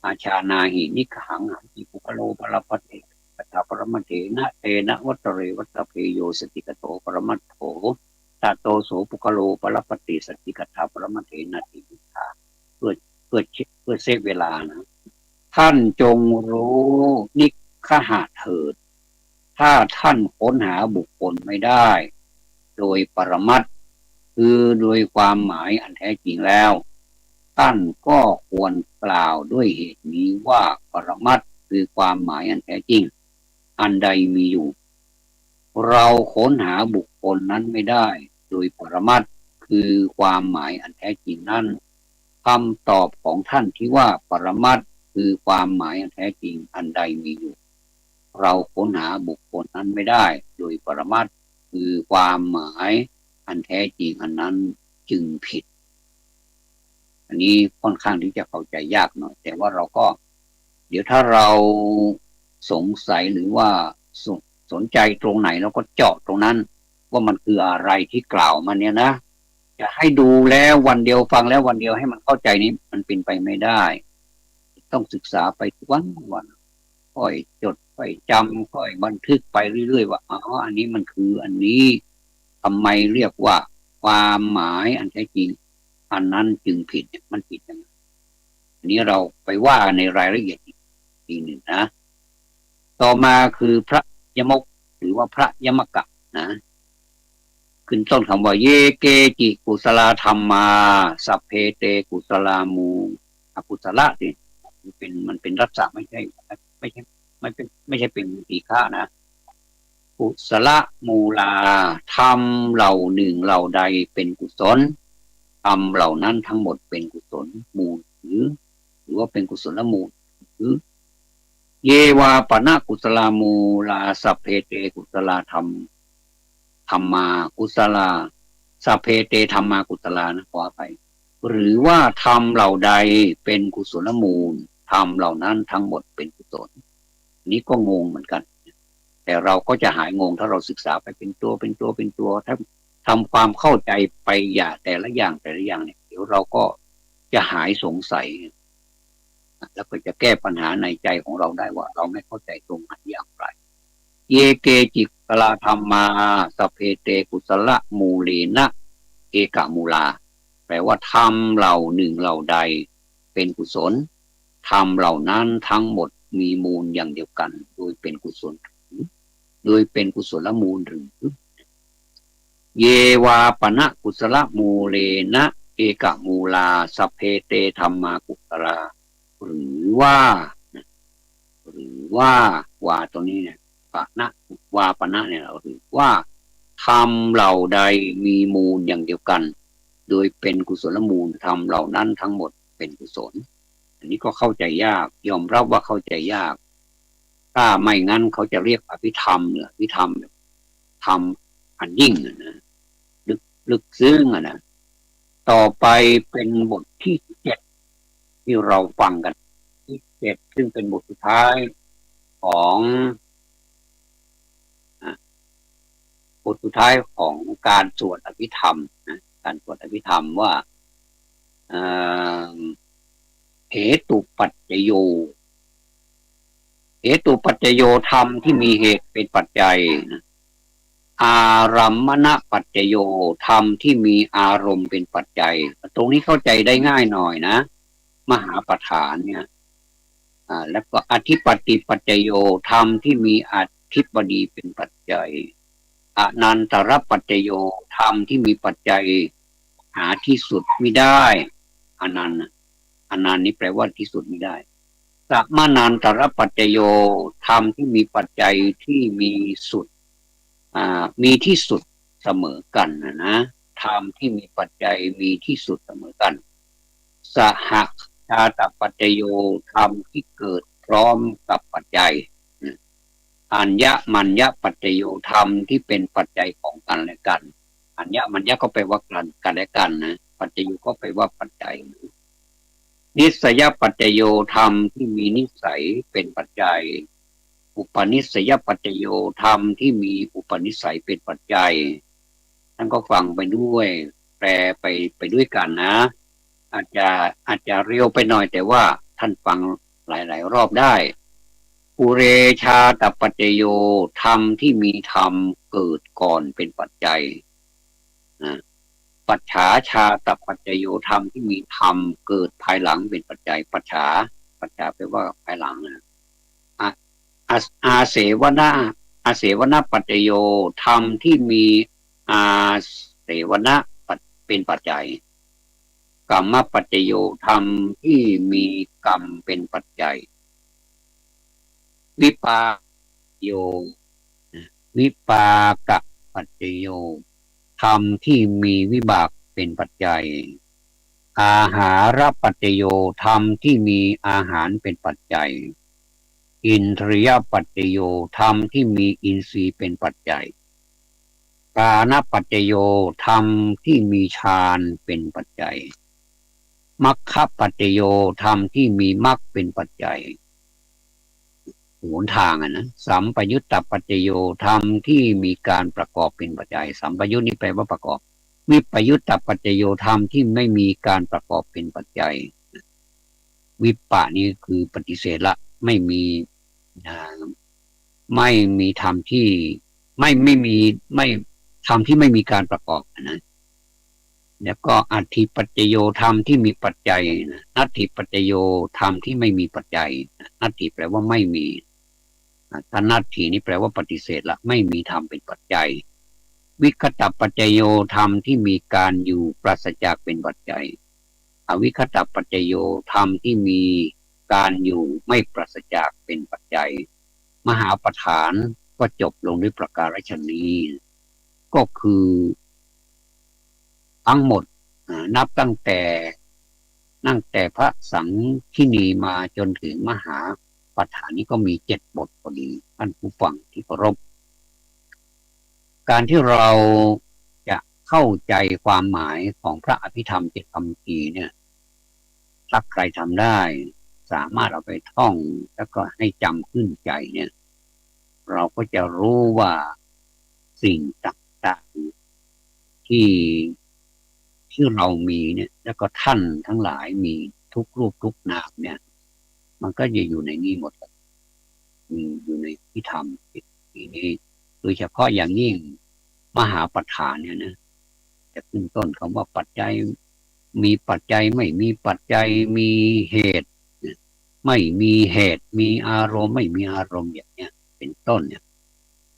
อาชานาหินิขังหันติปุคโลปรปัตติปัฏฐปรมัตเถนะเตนะวัตเรวัตเพโยสติกโตปรมัตโถตาโตโสปุคโลปรปัตติสติกถาปรมัตเถนะติวิชาเพื่อเซฟเวลานะท่านจงรู้นิคหะเถิดถ้าท่านค้นหาบุคคลไม่ได้โดยปรมัตถ์คือโดยความหมายอันแท้จริงแล้วท่านก็ควรกล่าวด้วยเหตุนี้ว่าปรมัตถ์คือความหมายอันแท้จริงอันใดมีอยู่เราค้นหาบุคคลนั้นไม่ได้โดยปรมัตถ์คือความหมายอันแท้จริงนั้นคำตอบของท่านที่ว่าปรมัตถ์คือความหมายอันแท้จริงอันใดมีอยู่เราค้นหาบุคคลนั้นไม่ได้โดยปรมัตถ์คือความหมายอันแท้จริงอันนั้นจึงผิดอันนี้ค่อนข้างที่จะเข้าใจยากหน่อยแต่ว่าเราก็เดี๋ยวถ้าเราสงสัยหรือว่าสนใจตรงไหนเราก็เจาะตรงนั้นว่ามันคืออะไรที่กล่าวมาเนี่ยนะจะให้ดูแล้ววันเดียวฟังแล้ววันเดียวให้มันเข้าใจนี้มันเป็นไปไม่ได้ต้องศึกษาไปวันค่อยจดค่อยจำค่อยบันทึกไปเรื่อยๆว่าอันนี้มันคืออันนี้ทำไมเรียกว่าความหมายอันแท้จริงอันนั้นจึงผิดมันผิดยังไงอันนี้เราไปว่าในรายละเอียดอีกทีหนึ่งนะต่อมาคือพระยมกหรือว่าพระยมกะนะขึ้นต้นคำว่าเยเกจิกุศลธรรมมาสัพเพเตกุศลามูอกุศละสิมันเป็นรัศะไม่ใช่เป็นตีฆะนะกุศลมูลาธรรมเหล่าหนึ่งเหล่าใดเป็นกุศลธรรมเหล่านั้นทั้งหมดเป็นกุศลมูลหรือว่าเป็นกุศลมูลหรือเยวาปนะกุศลามูลาสัพเพเตกุศลธรรมธรรมากุศลาสัพเพเตธรรมากุศลานะขออภัยหรือว่าธรรมเหล่าใดเป็นกุศลมูลธรรมเหล่านั้นทั้งหมดเป็นกุศลนี้ก็งงเหมือนกันแต่เราก็จะหายงงถ้าเราศึกษาไปเป็นตัวถ้าทำความเข้าใจไปอย่างแต่ละอย่างเนี่ยเดี๋ยวเราก็จะหายสงสัยแล้วก็จะแก้ปัญหาในใจของเราได้ว่าเราไม่เข้าใจตรงไหนอย่างไรเยเกจิกลาธรรมมาสเพเตกุศลมูเลนะเอกมูลาแป ลว่าธรรมเหล่าหนึ่งเหล่าใดเป็นกุศลธรรมเหล่านั้นทั้งหมดมีมูลอย่างเดียวกันโดยเป็นกุศลโดยเป็นกุศลมูลหรือเยวาปณะกุศลมูเลนะเอกมูลาสัพเพเตธรรมากุศลาหรือว่าว่าตัวนี้เนี่ยปะนะวาปณะเนี่ยหรือว่าธรรมเหล่าใดมีมูลอย่างเดียวกันโดยเป็นกุศลมูลธรรมเหล่านั้นทั้งหมดเป็นกุศลอันนี้ก็เข้าใจยากยอมรับว่าเข้าใจยากถ้าไม่งั้นเขาจะเรียกอภิธรรมเนี่ยอภิธรรมธรรมอันยิ่งนะลึกซึ้งนะต่อไปเป็นบทที่7ที่เราฟังกันที่7ซึ่งเป็นบทสุดท้ายของบทสุดท้ายของการสวดอภิธรรมนะการสวดอภิธรรมว่าเหตุปัจจโยเหตุปัจจโยธรรมที่มีเหตุเป็นปัจจัยนะอารัมมณปัจจโยธรรมที่มีอารมณ์เป็นปัจจัยตรงนี้เข้าใจได้ง่ายหน่อยนะมหาปฐานเนี่ยแล้วก็อธิปติปัจจโยธรรมที่มีอธิปดีเป็นปัจจัยอนันตรปัจจโยธรรมที่มีปัจจัยหาที่สุดไม่ได้อนันต์นี้แปลว่าที่สุดไม่ได้สัมมานันตรปัจจโยธรรมที่มีปัจจัยที่มีสุดมีที่สุดเสมอกันนะธรรมที่มีปัจจัยมีที่สุดเสมอกันสหชาตปัจจโยธรรมที่เกิดพร้อมกับปัจจัยอัญญมัญญปัจจโยธรรมที่เป็นปัจจัยของกันและกันอัญญมัญญก็แปลว่ากันและกันนะปัจจโยก็แปลว่าปัจจัยนิสยปัจจโยธรรมที่มีนิสัยเป็นปัจจัยอุปนิสัยปัจจโยธรรมที่มีอุปนิสัยเป็นปัจจัยท่านก็ฟังไปด้วยแปลไปด้วยกันนะอาจจะเร็วไปหน่อยแต่ว่าท่านฟังหลายๆรอบได้ปุเรชาตปัจจโยธรรมที่มีธรรมเกิดก่อนเป็นปัจจัยปัจฉาชาตปัจจโยธรรมที่มีธรรมเกิดภายหลังเป็นปัจจัยปัจฉาแปลว่าภายหลังนะอาเสวนาปัจจโยธรรมที่มีอาเสวนาเป็นปัจจัยกรรมปัจจโยธรรมที่มีกรรมเป็นปัจจัยวิปากโยวิปากะปัจจโยธรรมที่มีวิบากเป็นปัจจัยอาหารปัจจโยธรรมที่มีอาหารเป็นปัจจัยอินทรียปัจจโยธรรมที่มีอินทรีย์เป็นปัจจัยกานปัจจโยธรรมที่มีฌานเป็นปัจจัยมัคคปัจจโยธรรมที่มีมรรคเป็นปัจจัยหนทางนะสัมปยุตตปัจจโยธรรมที่มีการประกอบเป็นปัจจัยสัมปยุตนี้แปลว่าประกอบวิปยุตตปัจจโยธรรมที่ไม่มีการประกอบเป็นปัจจัยวิปปะนี้คือปฏิเสธละไม่มีธรรมที่ไม่มีธรรมที่ไม่มีการประกอบนะแล้วก็อธิปัจจโยธรรมที่มีปัจจัยนัตถิปัจจโยธรรมที่ไม่มีปัจจัยนัตถิแปลว่าไม่มีถ้านัตถินี้แปลว่าปฏิเสธละไม่มีธรรมเป็นปัจจัยวิคตปัจจโยธรรมที่มีการอยู่ปราศจากเป็นปัจจัยอวิคตปัจจโยธรรมที่มีการอยู่ไม่ปราศจากเป็นปัจจัยมหาปฐานก็จบลงด้วยประการฉนี้ก็คือทั้งหมดนับตั้งแต่พระสังฆินีมาจนถึงมหาปฐานนี้ก็มี7 บทพอดีท่านผู้ฟังที่เคารพการที่เราจะเข้าใจความหมายของพระอภิธรรม7 คำพีเนี่ยถ้าใครทำได้สามารถเอาไปท่องแล้วก็ให้จำขึ้นใจเนี่ยเราก็จะรู้ว่าสิ่งต่างๆที่เรามีเนี่ยแล้วก็ท่านทั้งหลายมีทุกรูปทุกนามเนี่ยมันก็จะอยู่ในนี้หมดมีอยู่ในพิธรรมนี้โดยเฉพาะอย่างยิ่งมหาปฐานเนี่ยนะจะขึ้นต้นคำว่าปัจจัย มีปัจจัยไม่มีปัจจัยมีเหตุไม่มีเหตุมีอารมณ์ไม่มีอารมณ์อย่างเนี้ยเป็นต้นเนี่ย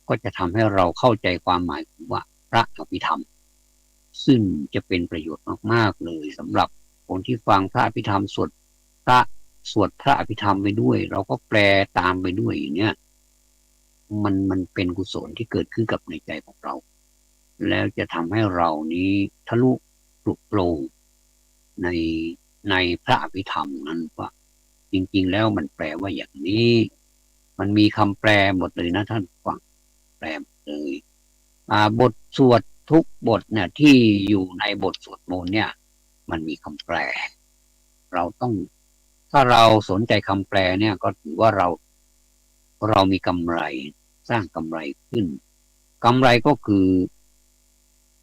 ก็จะทำให้เราเข้าใจความหมายของว่าพระอภิธรรมซึ่งจะเป็นประโยชน์มากๆเลยสำหรับคนที่ฟังพระอภิธรรมพระสวดพระอภิธรรมไปด้วยเราก็แปลตามไปด้วยอย่างเนี้ยมันเป็นกุศลที่เกิดขึ้นกับในใจของเราแล้วจะทำให้เรานี้ทะลุปลุกโปร่งในในพระอภิธรรมนั้นว่าจริงๆแล้วมันแปลว่าอย่างนี้มันมีคำแปลหมดเลยนะท่านฟังแปลหมดเลยบทสวดทุกบทเนี่ยที่อยู่ในบทสวดมนต์เนี่ยมันมีคำแปลเราต้องถ้าเราสนใจคำแปลเนี่ยก็ถือว่าเรามีกำไรสร้างกำไรขึ้นกำไรก็คือ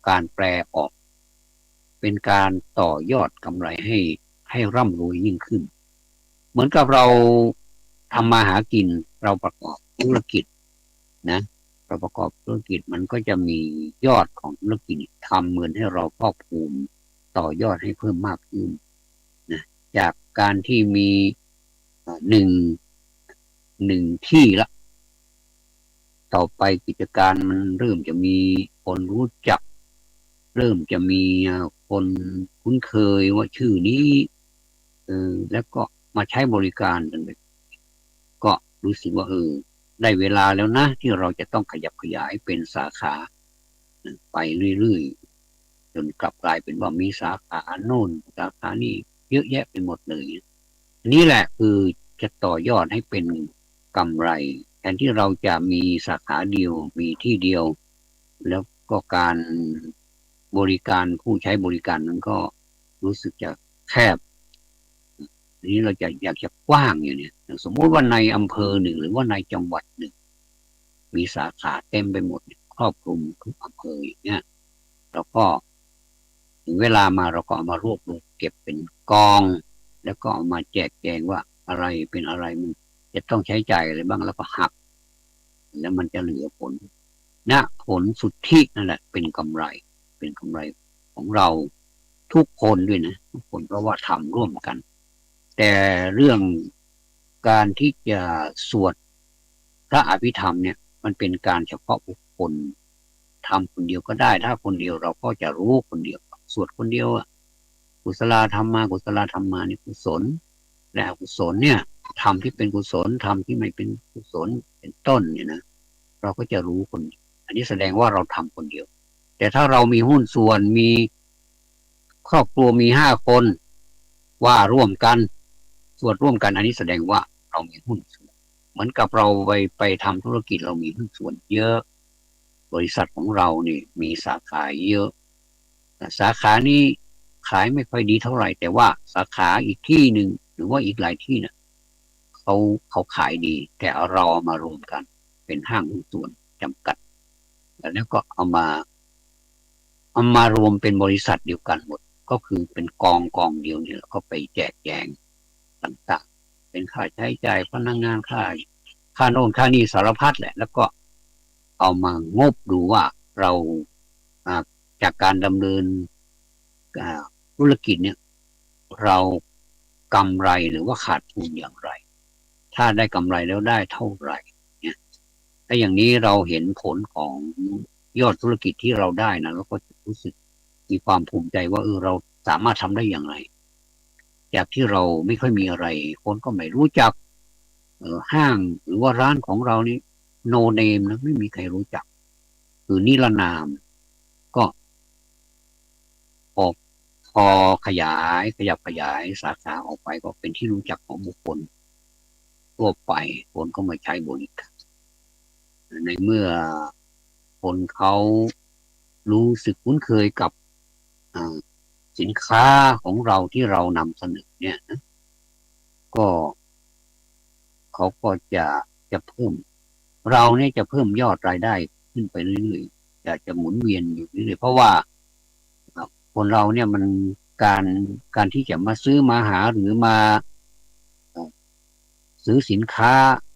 การแปลออกเป็นการต่อยอดกำไรให้ร่ำรวยยิ่งขึ้นเหมือนกับเราทำมาหากินเราประกอบธุรกิจนะเราประกอบธุรกิจมันก็จะมียอดของธุรกิจทำเงินให้เราพอกพูนต่อยอดให้เพิ่มมากขึ้นนะจากการที่มีหนึ่งที่ละต่อไปกิจการมันเริ่มจะมีคนรู้จักเริ่มจะมีคนคุ้นเคยว่าชื่อนี้แล้วก็มาใช้บริการกันเลยก็รู้สึกว่าได้เวลาแล้วนะที่เราจะต้องขยับขยายเป็นสาขาไปเรื่อยๆจนกลับกลายเป็นว่ามีสาขาโน่นสาขานี่เยอะแยะไปหมดเลยนี่แหละคือจะต่อยอดให้เป็นกำไรแทนที่เราจะมีสาขาเดียวมีที่เดียวแล้วก็การบริการผู้ใช้บริการนั้นก็รู้สึกจะแคบทีนี้เราอยากจะกว้างอย่างเนี้ยสมมติว่าในอำเภอหนึ่งหรือว่าในจังหวัดหนึ่งมีสาขาเต็มไปหมดครอบคลุมทุกอำเภออย่างเนี้ยเราก็ถึงเวลามาเราก็เอามารวบรวมเก็บเป็นกองแล้วก็เอามาแจกแจงว่าอะไรเป็นอะไรมันจะต้องใช้จ่ายอะไรบ้างแล้วก็หักแล้วมันจะเหลือผลผลสุทธินั่นแหละเป็นกำไรของเราทุกคนด้วยนะทุกคนเพราะว่าทำร่วมกันแต่เรื่องการที่จะสวดพระอภิธรรมเนี่ยมันเป็นการเฉพาะบุคคลทำคนเดียวก็ได้ถ้าคนเดียวเราก็จะรู้คนเดียวสวดคนเดียวกุศลธรรมานี่กุศลและอกุศลเนี่ยธรรมที่เป็นกุศลธรรมที่ไม่เป็นกุศลเป็นต้นเนี่ยนะเราก็จะรู้คนอันนี้แสดงว่าเราทำคนเดียวแต่ถ้าเรามีหุ้นส่วนมีครอบครัวมี5 คนว่าร่วมกันสวดร่วมกันอันนี้แสดงว่าเรามีหุ้นส่วนเหมือนกับเราไปทำธุรกิจเรามีหุ้นส่วนเยอะบริษัทของเรานี่มีสาขาเยอะสาขานี้ขายไม่ค่อยดีเท่าไหร่แต่ว่าสาขาอีกที่หนึ่งหรือว่าอีกหลายที่เนี่ยเขาขายดีแต่เราเอามารวมกันเป็นห้างหุ้นส่วนจำกัดแล้วก็เอามารวมเป็นบริษัทเดียวกันหมดก็คือเป็นกองเดียวเนี่ยแล้วก็ไปแจกแจงต่างๆเป็นค่าใช้จ่ายพนักงานค่าโน่นค่านี่สารพัดแหละแล้วก็เอามางบดูว่าเราจากการดำเนินธุรกิจเนี่ยเรากำไรหรือว่าขาดทุนอย่างไรถ้าได้กำไรแล้วได้เท่าไหร่เนี่ยถ้าอย่างนี้เราเห็นผลของยอดธุรกิจที่เราได้นะเราก็จะรู้สึกมีความภูมิใจว่าเราสามารถทำได้อย่างไรจากที่เราไม่ค่อยมีอะไรคนก็ไม่รู้จักห้างหรือว่าร้านของเรานี่โนเนมนะไม่มีใครรู้จักคือนิรนามก็พอขยับขยายสาขาออกไปก็เป็นที่รู้จักของบุคคลทั่วไปคนก็มาใช้บริการในเมื่อคนเขารู้สึกคุ้นเคยกับสินค้าของเราที่เรานำเสนอเนี่ยนะก็เขาก็จะเพิ่มเราเนี่ยจะเพิ่มยอดรายได้ขึ้นไปเรื่อยๆจะหมุนเวียนอยู่เรื่อยๆเพราะว่าคนเราเนี่ยมันการที่จะมาซื้อมาหาหรือมาซื้อสินค้า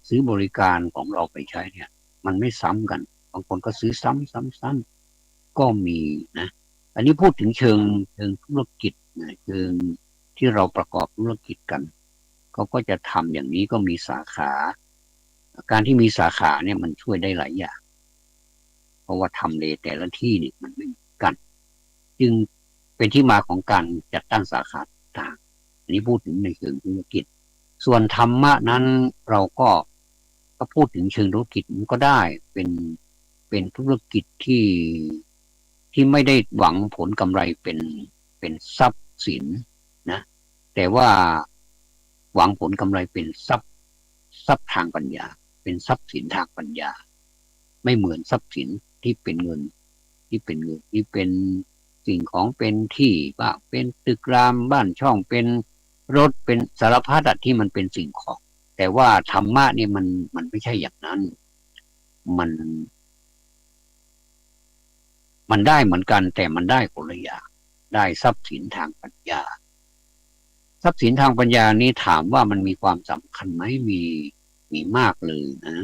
ซื้อบริการของเราไปใช้เนี่ยมันไม่ซ้ำกันบางคนก็ซื้อซ้ำก็มีนะอันนี้พูดถึงเชิงธุรกิจ นะคือที่เราประกอบธุรกิจกันเขาก็จะทำอย่างนี้ก็มีสาขาการที่มีสาขาเนี่ยมันช่วยได้หลายอย่างเพราะว่าทำเลแต่ละที่นี่มันไม่เหมือนกันจึงเป็นที่มาของการจัดตั้งสาขาต่างอันนี้พูดถึงในเชิงธุรกิจส่วนธรรมะนั้นเราก็พูดถึงเชิงธุรกิจมันก็ได้เป็นธุรกิจที่ไม่ได้หวังผลกำไรเป็นทรัพย์สินนะแต่ว่าหวังผลกำไรเป็นทรัพย์ทางปัญญาเป็นทรัพย์สินทางปัญญาไม่เหมือนทรัพย์สินที่เป็นเงินที่เป็นสิ่งของเป็นที่บ้างเป็นตึกรามบ้านช่องเป็นรถเป็นสารพัดที่มันเป็นสิ่งของแต่ว่าธรรมะนี่มันไม่ใช่อย่างนั้นมันได้เหมือนกันแต่มันได้คนละอย่างได้ทรัพย์สินทางปัญญาทรัพย์สินทางปัญญานี้ถามว่ามันมีความสำคัญไหมมีมากเลยนะ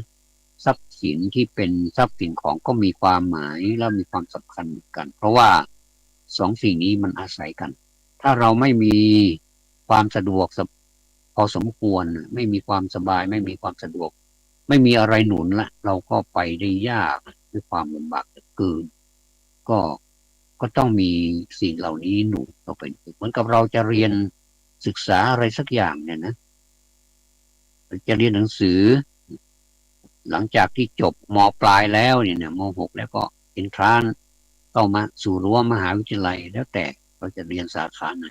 ทรัพย์สินที่เป็นทรัพย์สินของก็มีความหมายและมีความสำคัญเหมือนกันเพราะว่าสองสิ่งนี้มันอาศัยกันถ้าเราไม่มีความสะดวกพอสมควรไม่มีความสบายไม่มีความสะดวกไม่มีอะไรหนุนละเราก็ไปได้ยากด้วยความลำบากเหลือเกินก็ต้องมีสิ่งเหล่านี้หนุนเราไปเหมือนกับเราจะเรียนศึกษาอะไรสักอย่างเนี่ยนะจะเรียนหนังสือหลังจากที่จบม.ปลายแล้วเนี่ยม.6แล้วก็เอนทรานซ์เข้ามาสู่รั้วมหาวิทยาลัยแล้วแต่เราจะเรียนสาขาไหน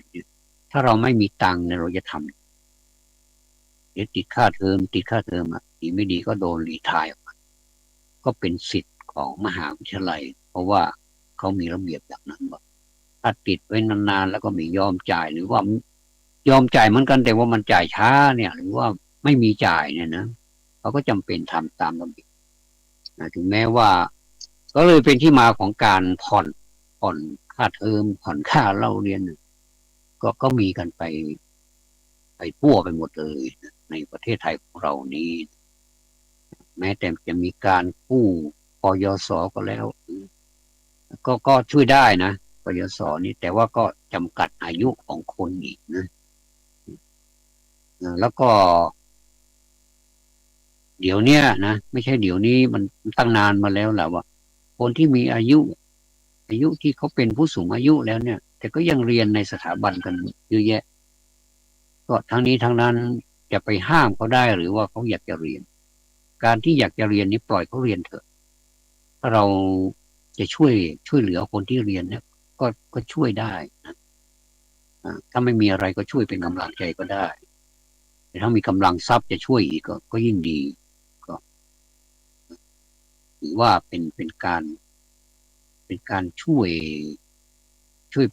ถ้าเราไม่มีตังค์เนี่ยเราจะทำเดี๋ยวติดค่าเทอมดีไม่ดีก็โดนรีไทร์ออกมาก็เป็นสิทธิ์ของมหาวิทยาลัยเพราะว่าเขามีระเบียบอย่างนั้นว่าถ้าติดไว้นานๆแล้วก็ไม่ยอมจ่ายหรือว่ายอมจ่ายเหมือนกันแต่ว่ามันจ่ายช้าเนี่ยหรือว่าไม่มีจ่ายเนี่ยนะเขาก็จำเป็นทำตามระเบียบถึงแม้ว่าก็เลยเป็นที่มาของการผ่อนค่าเทอมผ่อนค่าเล่าเรียนก็มีกันไปทั่วไปหมดเลยในประเทศไทยของเรานี้แม้แต่จะมีการกู้ปยสก็แล้วก็ช่วยได้นะปยสนี่แต่ว่าก็จำกัดอายุของคนอีกนะแล้วก็เดี๋ยวเนี้ยนะไม่ใช่เดี๋ยวนี้มันตั้งนานมาแล้วแหละว่าคนที่มีอายุที่เขาเป็นผู้สูงอายุแล้วเนี่ยแต่ก็ยังเรียนในสถาบันกันเยอะแยะก็ทั้งนี้ทั้งนั้นจะไปห้ามเขาได้หรือว่าเขาอยากจะเรียนการที่อยากจะเรียนนี้ปล่อยเขาเรียนเถอะถ้าเราจะช่วยเหลือคนที่เรียนเนี่ยก็ช่วยได้นะถ้าไม่มีอะไรก็ช่วยเป็นกำลังใจก็ได้แต่ถ้ามีกำลังทรัพย์จะช่วยอีกก็ยิ่งดีก็ถือว่าเป็นการช่วย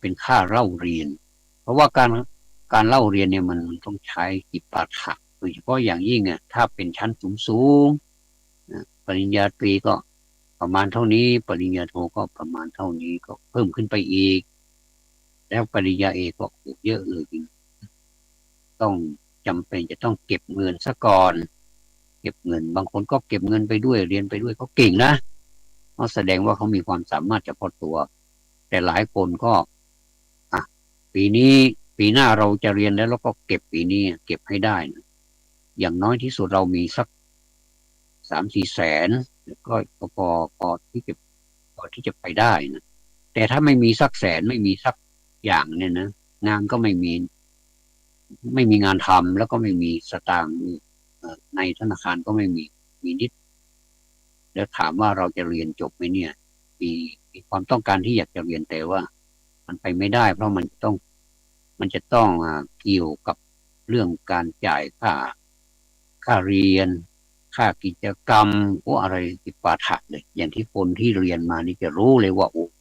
เป็นค่าเล่าเรียนเพราะว่าการเล่าเรียนเนี่ยมันต้องใช้จิปาถะโดยเฉพาะอย่างยิ่งถ้าเป็นชั้นสูงปริญญาตรีก็ประมาณเท่านี้ปริญญาโทก็ประมาณเท่านี้ก็เพิ่มขึ้นไปอีกแล้วปริญญาเอกก็เยอะเลยจริงต้องจำเป็นจะต้องเก็บเงินซะก่อนเก็บเงินบางคนก็เก็บเงินไปด้วยเรียนไปด้วยเขาเก่งนะก็แสดงว่าเขามีความสามารถเฉพาะตัวแต่หลายคนก็ปีหน้าเราจะเรียนแล้วก็เก็บปีนี้เก็บให้ได้นะอย่างน้อยที่สุดเรามีสัก3-4 แสนก็พอที่จะไปได้นะแต่ถ้าไม่มีสักแสนไม่มีสักอย่างเนี่ยนะงานก็ไม่มีงานทำแล้วก็ไม่มีสตางค์ในธนาคารก็ไม่มีนิดแล้วถามว่าเราจะเรียนจบไหมเนี่ยมีความต้องการที่อยากจะเรียนแต่ว่ามันไปไม่ได้เพราะมันจะต้องเกี่ยวกับเรื่องการจ่ายค่าเรียนค่ากิจกรรมอะไรติปาถะเลยอย่างที่คนที่เรียนมานี่จะรู้เลยว่าโอ้โห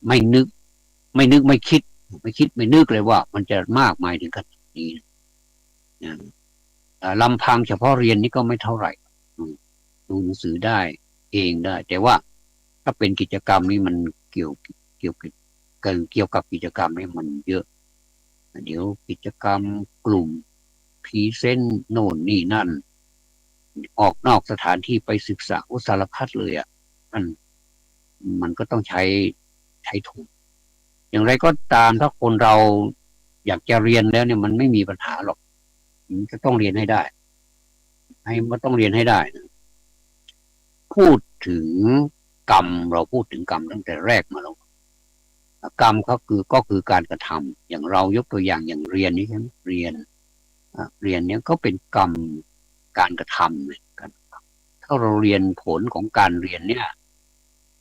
ไม่นึกไม่คิดไม่นึกเลยว่ามันจะมากมายถึงขนาดนี้ลำพังเฉพาะเรียนนี่ก็ไม่เท่าไหร่ดูหนังสือได้เองได้แต่ว่าถ้าเป็นกิจกรรมนี่มันเกี่ยวกับกิจกรรมนี่มันเยอะเดี๋ยวกิจกรรมกลุ่มพรีเซนต์โน่นนี่นั่นออกนอกสถานที่ไปศึกษาสารพัดเลยมันก็ต้องใช้ทุน อย่างไรก็ตามถ้าคนเราอยากจะเรียนแล้วเนี่ยมันไม่มีปัญหาหรอกมันจะต้องเรียนให้ได้มันต้องเรียนให้ได้นะพูดถึงกรรมเราพูดถึงกรรมตั้งแต่แรกมาแล้วกรรมก็คือการกระทำอย่างเรายกตัวอย่างอย่างเรียนนี่ใช่ไหมเรียนเนี่ยก็เป็นกรรมการกระทำเนี่ยถ้าเราเรียนผลของการเรียนเนี่ย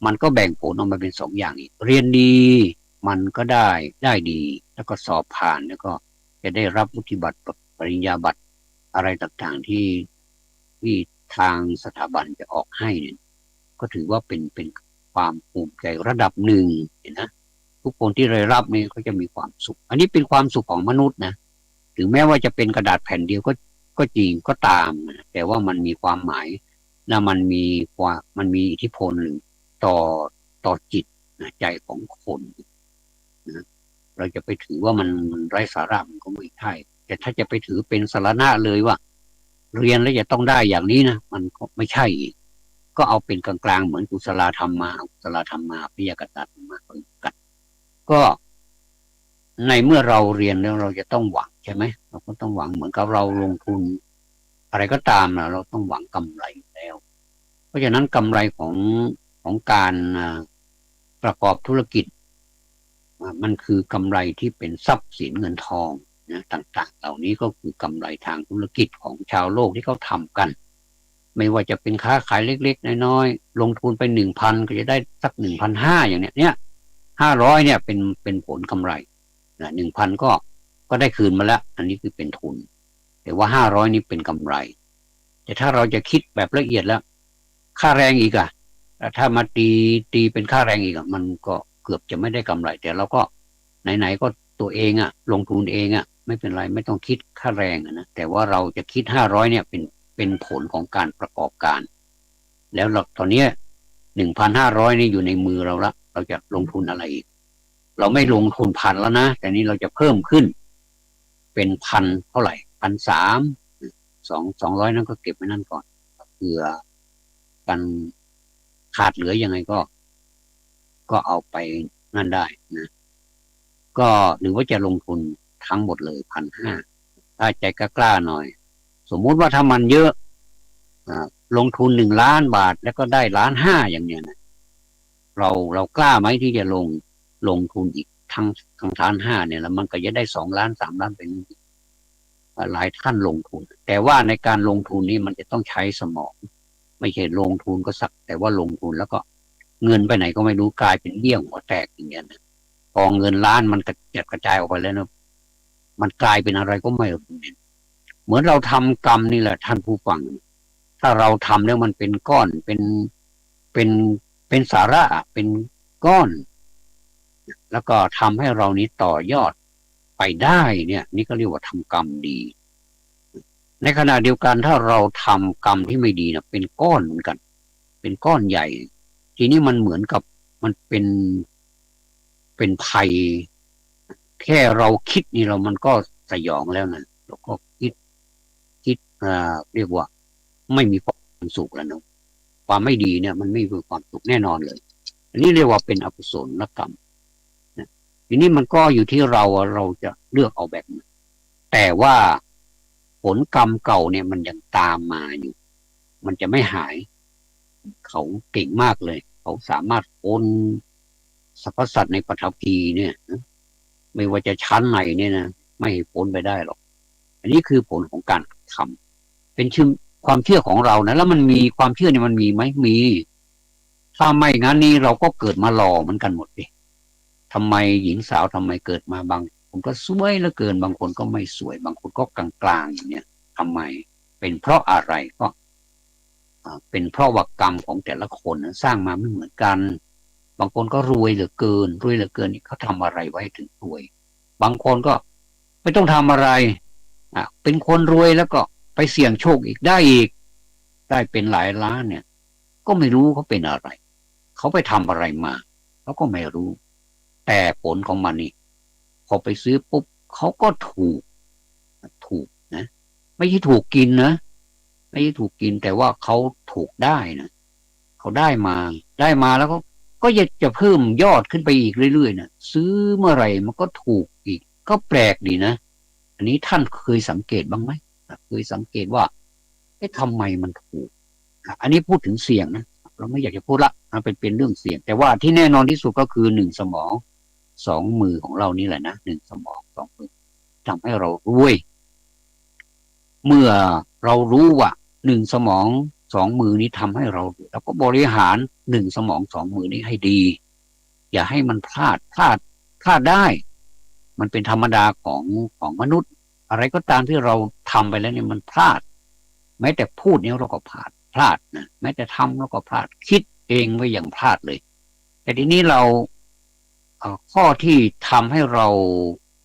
มันก็แบ่งผลออกมาเป็นสองอย่างอีกเรียนดีมันก็ได้ดีแล้วก็สอบผ่านแล้วก็จะได้รับวุฒิบัตรปริญญาบัตรอะไรต่างๆที่ทางสถาบันจะออกให้เนี่ยก็ถือว่าเป็นความภูมิใจระดับหนึ่งเห็นนะทุกคนที่ได้รับนี่เขาจะมีความสุขอันนี้เป็นความสุขของมนุษย์นะถึงแม้ว่าจะเป็นกระดาษแผ่นเดียวก็จริงก็ตามนะแต่ว่ามันมีความหมายและมันมีอิทธิพลต่อจิตใจของคนนะเราจะไปถือว่ามันไร้สาระมันก็ไม่ใช่แต่ถ้าจะไปถือเป็นสาระเลยว่าเรียนแล้วจะต้องได้อย่างนี้นะมันก็ไม่ใช่อีกก็เอาเป็นกลางๆเหมือนกุศลธรรมมากุศลธรรมมาปิยกตธรรมมากันก็ในเมื่อเราเรียนแล้วเราจะต้องหวังใช่ไหมเราก็ต้องหวังเหมือนกับเราลงทุนอะไรก็ตามนะเราต้องหวังกำไรแล้วเพราะฉะนั้นกำไรของการประกอบธุรกิจมันคือกำไรที่เป็นทรัพย์สินเงินทองนะต่างๆเหล่านี้ก็คือกำไรทางธุรกิจของชาวโลกที่เขาทำกันไม่ว่าจะเป็นค้าขายเล็กๆน้อยๆลงทุนไป 1,000 ก็จะได้สัก 1,500 อย่างเนี้ย500เนี่ยเป็นผลกำไรนะ 1,000 ก็ได้คืนมาแล้วอันนี้คือเป็นทุนแต่ว่า500นี่เป็นกำไรแต่ถ้าเราจะคิดแบบละเอียดแล้วค่าแรงอีกถ้ามาตีเป็นค่าแรงอีกมันก็เกือบจะไม่ได้กำไรแต่เราก็ไหนๆก็ตัวเองลงทุนเองไม่เป็นไรไม่ต้องคิดค่าแรงนะแต่ว่าเราจะคิด500เนี่ยเป็นผลของการประกอบการแล้วเราตอนนี้ 1,500 นี่อยู่ในมือเราละเราจะลงทุนอะไรอีกเราไม่ลงทุน1,000แล้วนะแต่นี้เราจะเพิ่มขึ้นเป็น1,000เท่าไหร่1,300 200นั่นก็เก็บไว้นั่นก่อนเผื่อกันขาดเหลือยังไงก็เอาไปนั่นได้นะก็หรือว่าจะลงทุนทั้งหมดเลย1,500ถ้าใจกล้าหน่อยสมมุติว่าถ้ามันเยอะลงทุน1 ล้านบาทแล้วก็ได้1,500,000อย่างเนี้ยนะเรากล้าไหมที่จะลงทุนอีกทั้ง1,500,000เนี่ยแล้วมันก็จะได้2 ล้าน3 ล้านเป็นหลายท่านลงทุนแต่ว่าในการลงทุนนี้มันจะต้องใช้สมองไม่ใช่ลงทุนก็สักแต่ว่าลงทุนแล้วก็เงินไปไหนก็ไม่รู้กลายเป็นเบี้ยหัวแตกอย่างเงี้ยนะพอเงินล้านมันกระจายออกไปแล้วนะมันกลายเป็นอะไรก็ไม่รู้เหมือนเราทำกรรมนี่แหละท่านผู้ฟังถ้าเราทำแล้วมันเป็นก้อนเป็นสาระเป็นก้อนแล้วก็ทำให้เรานี้ต่อยอดไปได้เนี่ยนี่ก็เรียกว่าทำกรรมดีในขณะเดียวกันถ้าเราทำกรรมที่ไม่ดีนะเป็นก้อนเหมือนกันเป็นก้อนใหญ่ทีนี้มันเหมือนกับมันเป็นภัยแค่เราคิดนี่มันก็สยองแล้วนะเราก็คิดเรียกว่าไม่มีความสุขแล้วนะความไม่ดีเนี่ยมันไม่มีความสุขแน่นอนเลยอันนี้เรียกว่าเป็นอกุศลกรรมนะทีนี้มันก็อยู่ที่เราจะเลือกเอาแบบนั้นแต่ว่าผลกรรมเก่าเนี่ยมันยังตามมาอยู่มันจะไม่หายเขาเก่งมากเลยเขาสามารถโอนสรรพสัตว์ในปฐพีเนี่ยไม่ว่าจะชั้นไหนเนี่ยนะไม่พ้นไปได้หรอกอันนี้คือผลของการทำเป็นความเชื่อของเรานะแล้วมันมีความเชื่อเนี่ยมันมีไหมมีถ้าไม่งั้นนี่เราก็เกิดมาหล่อเหมือนกันหมดดิทำไมหญิงสาวทำไมเกิดมาบางคนก็สวยเหลือเกินบางคนก็ไม่สวยบางคนก็กลางๆอย่างเนี้ยทำไมเป็นเพราะอะไรก็เป็นเพราะว่ากรรมของแต่ละคนสร้างมาไม่เหมือนกันบางคนก็รวยเหลือเกินนี่เขาทำอะไรไว้ถึงรวยบางคนก็ไม่ต้องทำอะไรเป็นคนรวยแล้วก็ไปเสี่ยงโชคอีกได้เป็นหลายล้านเนี่ยก็ไม่รู้เขาเป็นอะไรเขาไปทำอะไรมาเขาก็ไม่รู้แต่ผลของมันนี่พอไปซื้อปุ๊บเขาก็ถูกนะไม่ใช่ถูกกินนะไม่ใช่ถูกกินแต่ว่าเขาถูกได้นะเขาได้มาแล้วก็ ก็จะเพิ่มยอดขึ้นไปอีกเรื่อยๆนะซื้อเมื่อไหร่มันก็ถูกอีกก็แปลกดีนะอันนี้ท่านเคยสังเกตบ้างไหมเคยสังเกตว่าทำไมมันถูกอันนี้พูดถึงเสี่ยงนะเราไม่อยากจะพูดละเป็นเรื่องเสี่ยงแต่ว่าที่แน่นอนที่สุดก็คือหนึ่งสมองสองมือของเรานี่แหละนะหนึ่งสมองสองมือทำให้เรารวยเมื่อเรารู้ว่าหนึ่งสมองสองมือนี้ทำให้เราแล้วก็บริหารหนึ่งสมองสองมือนี้ให้ดีอย่าให้มันพลาดได้มันเป็นธรรมดาของมนุษย์อะไรก็ตามที่เราทำไปแล้วเนี่ยมันพลาดแม้แต่พูดเนี่ยเราก็พลาดนะแม้แต่ทำเราก็พลาดคิดเองไว้อย่างพลาดเลยแต่ทีนี้เราข้อที่ทำให้เรา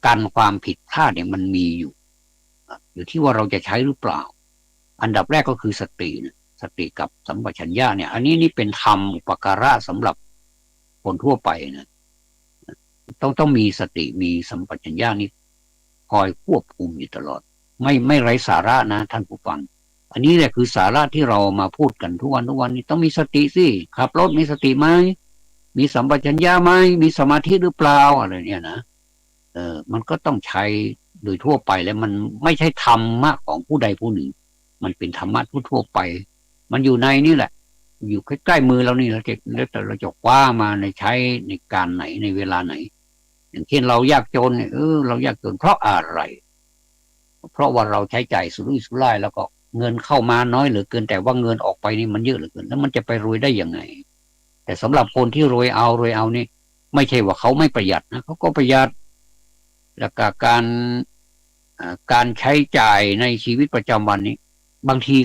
กันความผิดพลาดเนี่ยมันมีอยู่ที่ว่าเราจะใช้หรือเปล่าอันดับแรกก็คือสตินะสติกับสัมปชัญญะเนี่ยอันนี้นี่เป็นธรรมอุปการะสำหรับคนทั่วไปนะต้องมีสติมีสัมปชัญญะนี่คอยควบคุมอยู่ตลอดไม่ไร้สาระนะท่านผู้ฟังอันนี้แหละคือสาระที่เรามาพูดกันทุกวันนี้ต้องมีสติสิขับรถมีสติไหมมีสัมปชัญญะไหมมีสมาธิหรือเปล่าอะไรเนี่ยนะมันก็ต้องใช้โดยทั่วไปแล้วมันไม่ใช่ธรรมะของผู้ใดผู้หนึ่งมันเป็นธรรมะทั่วไปมันอยู่ในนี่แหละอยู่ใกล้ๆมือเรานี่แล้วแต่เราจะคว้ามาในใช้ในการไหนในเวลาไหนอย่างเช่นเรายากจนเนี่ยเรายากจนเพราะอะไรเพราะว่าเราใช้จ่ายสุรุ่ยสุร่ายแล้วก็เงินเข้ามาน้อยเหลือเกินแต่ว่าเงินออกไปนี่มันเยอะเหลือเกินแล้วมันจะไปรวยได้ยังไงแต่สำหรับคนที่รวยเอานี่ไม่ใช่ว่าเขาไม่ประหยัดนะเขาก็ประหยัดแล้วก็การใช้จ่ายในชีวิตประจำวันนี้บางที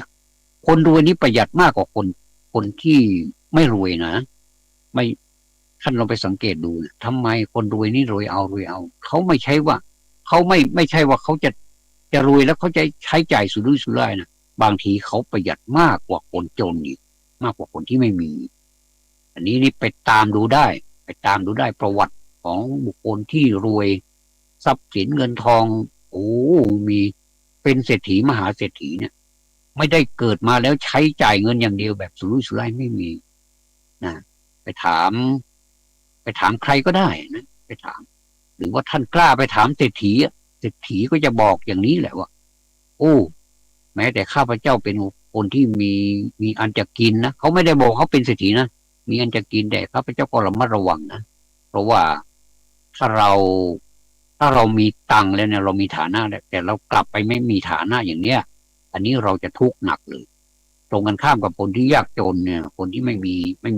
คนรวยนี่ประหยัดมากกว่าคนที่ไม่รวยนะไม่ท่านลองไปสังเกตดูนะทำไมคนรวยนี่รวยเอาเขาไม่ใช่ว่าเขาไม่ใช่ว่าเขาจะรวยแล้วเขาจะใช้จ่ายสุรุ่ยสุร่ายนะบางทีเขาประหยัดมากกว่าคนจนอีกมากกว่าคนที่ไม่มีอันนี้นี่ไปตามดูได้ประวัติของบุคคลที่รวยทรัพย์สินเงินทองมีเป็นเศรษฐีมหาเศรษฐีเนี่ยไม่ได้เกิดมาแล้วใช้จ่ายเงินอย่างเดียวแบบสุรุ่ยสุร่ายไม่มีนะไปถามใครก็ได้นะไปถามหรือว่าท่านกล้าไปถามเศรษฐีก็จะบอกอย่างนี้แหละว่าแม้แต่ข้าพเจ้าเป็นคนที่มีอันจะกินนะเขาไม่ได้บอกเขาเป็นเศรษฐีนะมีอันจะกินแต่ข้าพเจ้าก็ระมัดระวังนะเพราะว่าถ้าเรามีตังค์แล้วเนี่ยเรามีฐานะแต่เรากลับไปไม่มีฐานะอย่างเนี้ยอันนี้เราจะทุกข์หนักเลยตรงกันข้ามกับคนที่ยากจนเนี่ยคนที่ไม่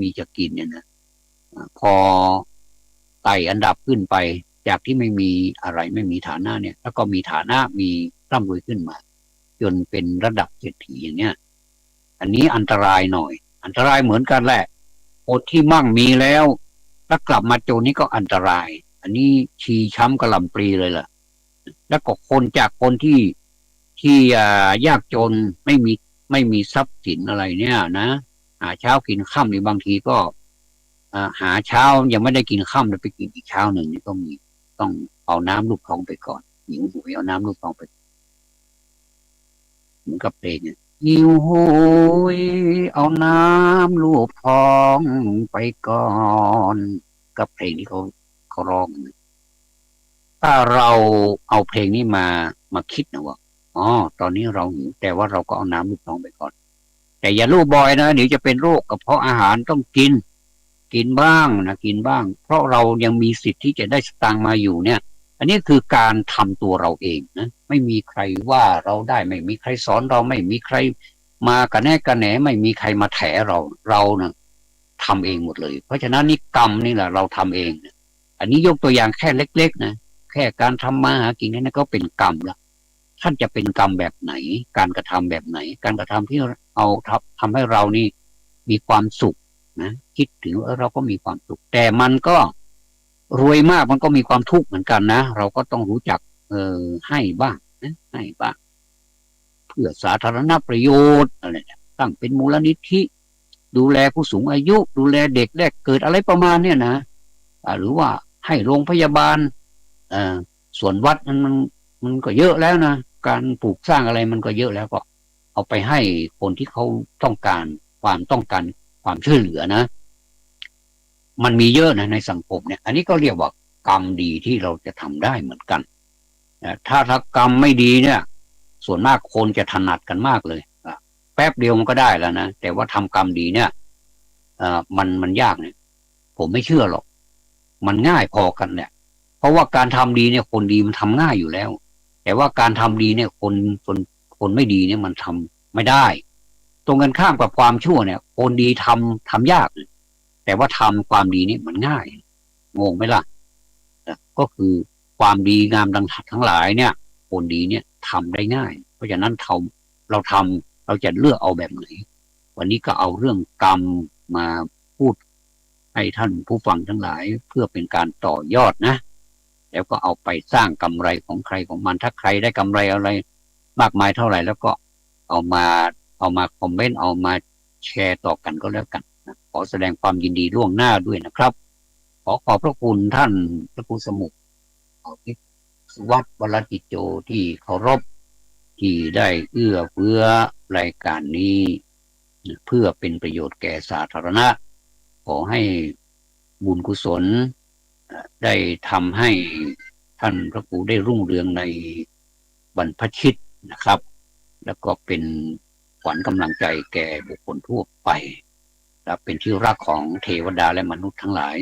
มีจะกินเนี่ยนะพอไต่อันดับขึ้นไปจากที่ไม่มีอะไรไม่มีฐานะเนี่ยแล้วก็มีฐานะมีร่ำรวยขึ้นมาจนเป็นระดับเศรษฐีอย่างเนี้ยอันนี้อันตรายหน่อยอันตรายเหมือนกันแหละคนที่มั่งมีแล้วกลับมาจนนี่ก็อันตรายอันนี้ชีช้ำกระหล่ำปลีเลยล่ะแล้วก็คนจากคนที่ยากจนไม่มีทรัพย์สินอะไรเนี่ยนะหาเช้ากินค่ำในบางทีก็หาเช้ายังไม่ได้กินค่ำแล้วไปกินอีกเช้าหนึ่งนี่ก็มีต้องเอาน้ำลูกท้องไปก่อนหิวโหยเอาน้ำลูกท้องไปเหมือนกับเพลงเนี่ยหิวโหยเอาน้ำลูกท้องไปก่อนกับเพลงที่เขาร้องถ้าเราเอาเพลงนี้มาคิดนะว่าตอนนี้เราหิวแต่ว่าเราก็เอาน้ำลูกท้องไปก่อนแต่อย่าลูกบอยนะเดี๋ยวจะเป็นโรคกระเพาะอาหารต้องกินบ้างนะกินบ้างเพราะเรายังมีสิทธิ์ที่จะได้สตางค์มาอยู่เนี่ยอันนี้คือการทำตัวเราเองนะไม่มีใครว่าเราได้ไม่มีใครสอนเราไม่มีใครมากระแนกระแหนไม่มีใครมาแถเรานะทำเองหมดเลยเพราะฉะนั้นนี่กรรมนี่แหละเราทำเองนะอันนี้ยกตัวอย่างแค่เล็กๆนะแค่การทำมาหากินนั่นก็เป็นกรรมละท่านจะเป็นกรรมแบบไหนการกระทำแบบไหนการกระทำที่เอาทำให้เรานี่มีความสุขนะคิดถึงเราก็มีความสุขแต่มันก็รวยมากมันก็มีความทุกข์เหมือนกันนะเราก็ต้องรู้จักให้บ้างนะให้บ้างเพื่อสาธารณประโยชน์อะไรเนี่ยตั้งเป็นมูลนิธิดูแลผู้สูงอายุดูแลเด็กแรกเกิดอะไรประมาณเนี่ยนะหรือว่าให้โรงพยาบาลส่วนวัดมันก็เยอะแล้วนะการปลูกสร้างอะไรมันก็เยอะแล้วก็เอาไปให้คนที่เขาต้องการความช่วยเหลือนะ มันมีเยอะนะในสังคมเนี่ยอันนี้ก็เรียกว่ากรรมดีที่เราจะทำได้เหมือนกันนะถ้ากรรมไม่ดีเนี่ยส่วนมากคนจะถนัดกันมากเลยแป๊บเดียวมันก็ได้แล้วนะแต่ว่าทำกรรมดีเนี่ยมันยากเนี่ยผมไม่เชื่อหรอกมันง่ายพอกันเนี่ยเพราะว่าการทำดีเนี่ยคนดีมันทำง่ายอยู่แล้วแต่ว่าการทำดีเนี่ยคนไม่ดีเนี่ยมันทำไม่ได้ตรงกันข้ามกับความชั่วเนี่ยคนดีทำยากแต่ว่าทำความดีนี่มันง่ายงงไหมล่ะก็คือความดีงามดังทั้งหลายเนี่ยคนดีเนี่ยทำได้ง่ายเพราะฉะนั้นเราจะเลือกเอาแบบไหนวันนี้ก็เอาเรื่องกรรมมาพูดให้ท่านผู้ฟังทั้งหลายเพื่อเป็นการต่อยอดนะแล้วก็เอาไปสร้างกำไรของใครของมันถ้าใครได้กำไรอะไรมากมายเท่าไหร่แล้วก็เอามาคอมเมนต์เอามาแชร์ต่อกันก็แล้วกันนะขอแสดงความยินดีล่วงหน้าด้วยนะครับขอขอบพระคุณท่านพระครูสมุขสุวัฒน์วรจิตโจที่เคารพที่ได้เอื้อเฟื้อรายการนี้เพื่อเป็นประโยชน์แก่สาธารณะขอให้บุญกุศลได้ทำให้ท่านพระครูได้รุ่งเรืองในบรรพชิตนะครับแล้วก็เป็นขวัญกำลังใจแก่บุคคลทั่วไปและเป็นที่รักของเทวดาและมนุษย์ทั้งหลาย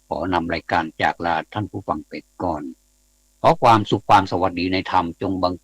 ขอนำรายการจากลาท่านผู้ฟังไปก่อนขอความสุขความสวัสดีในธรรมจงบัง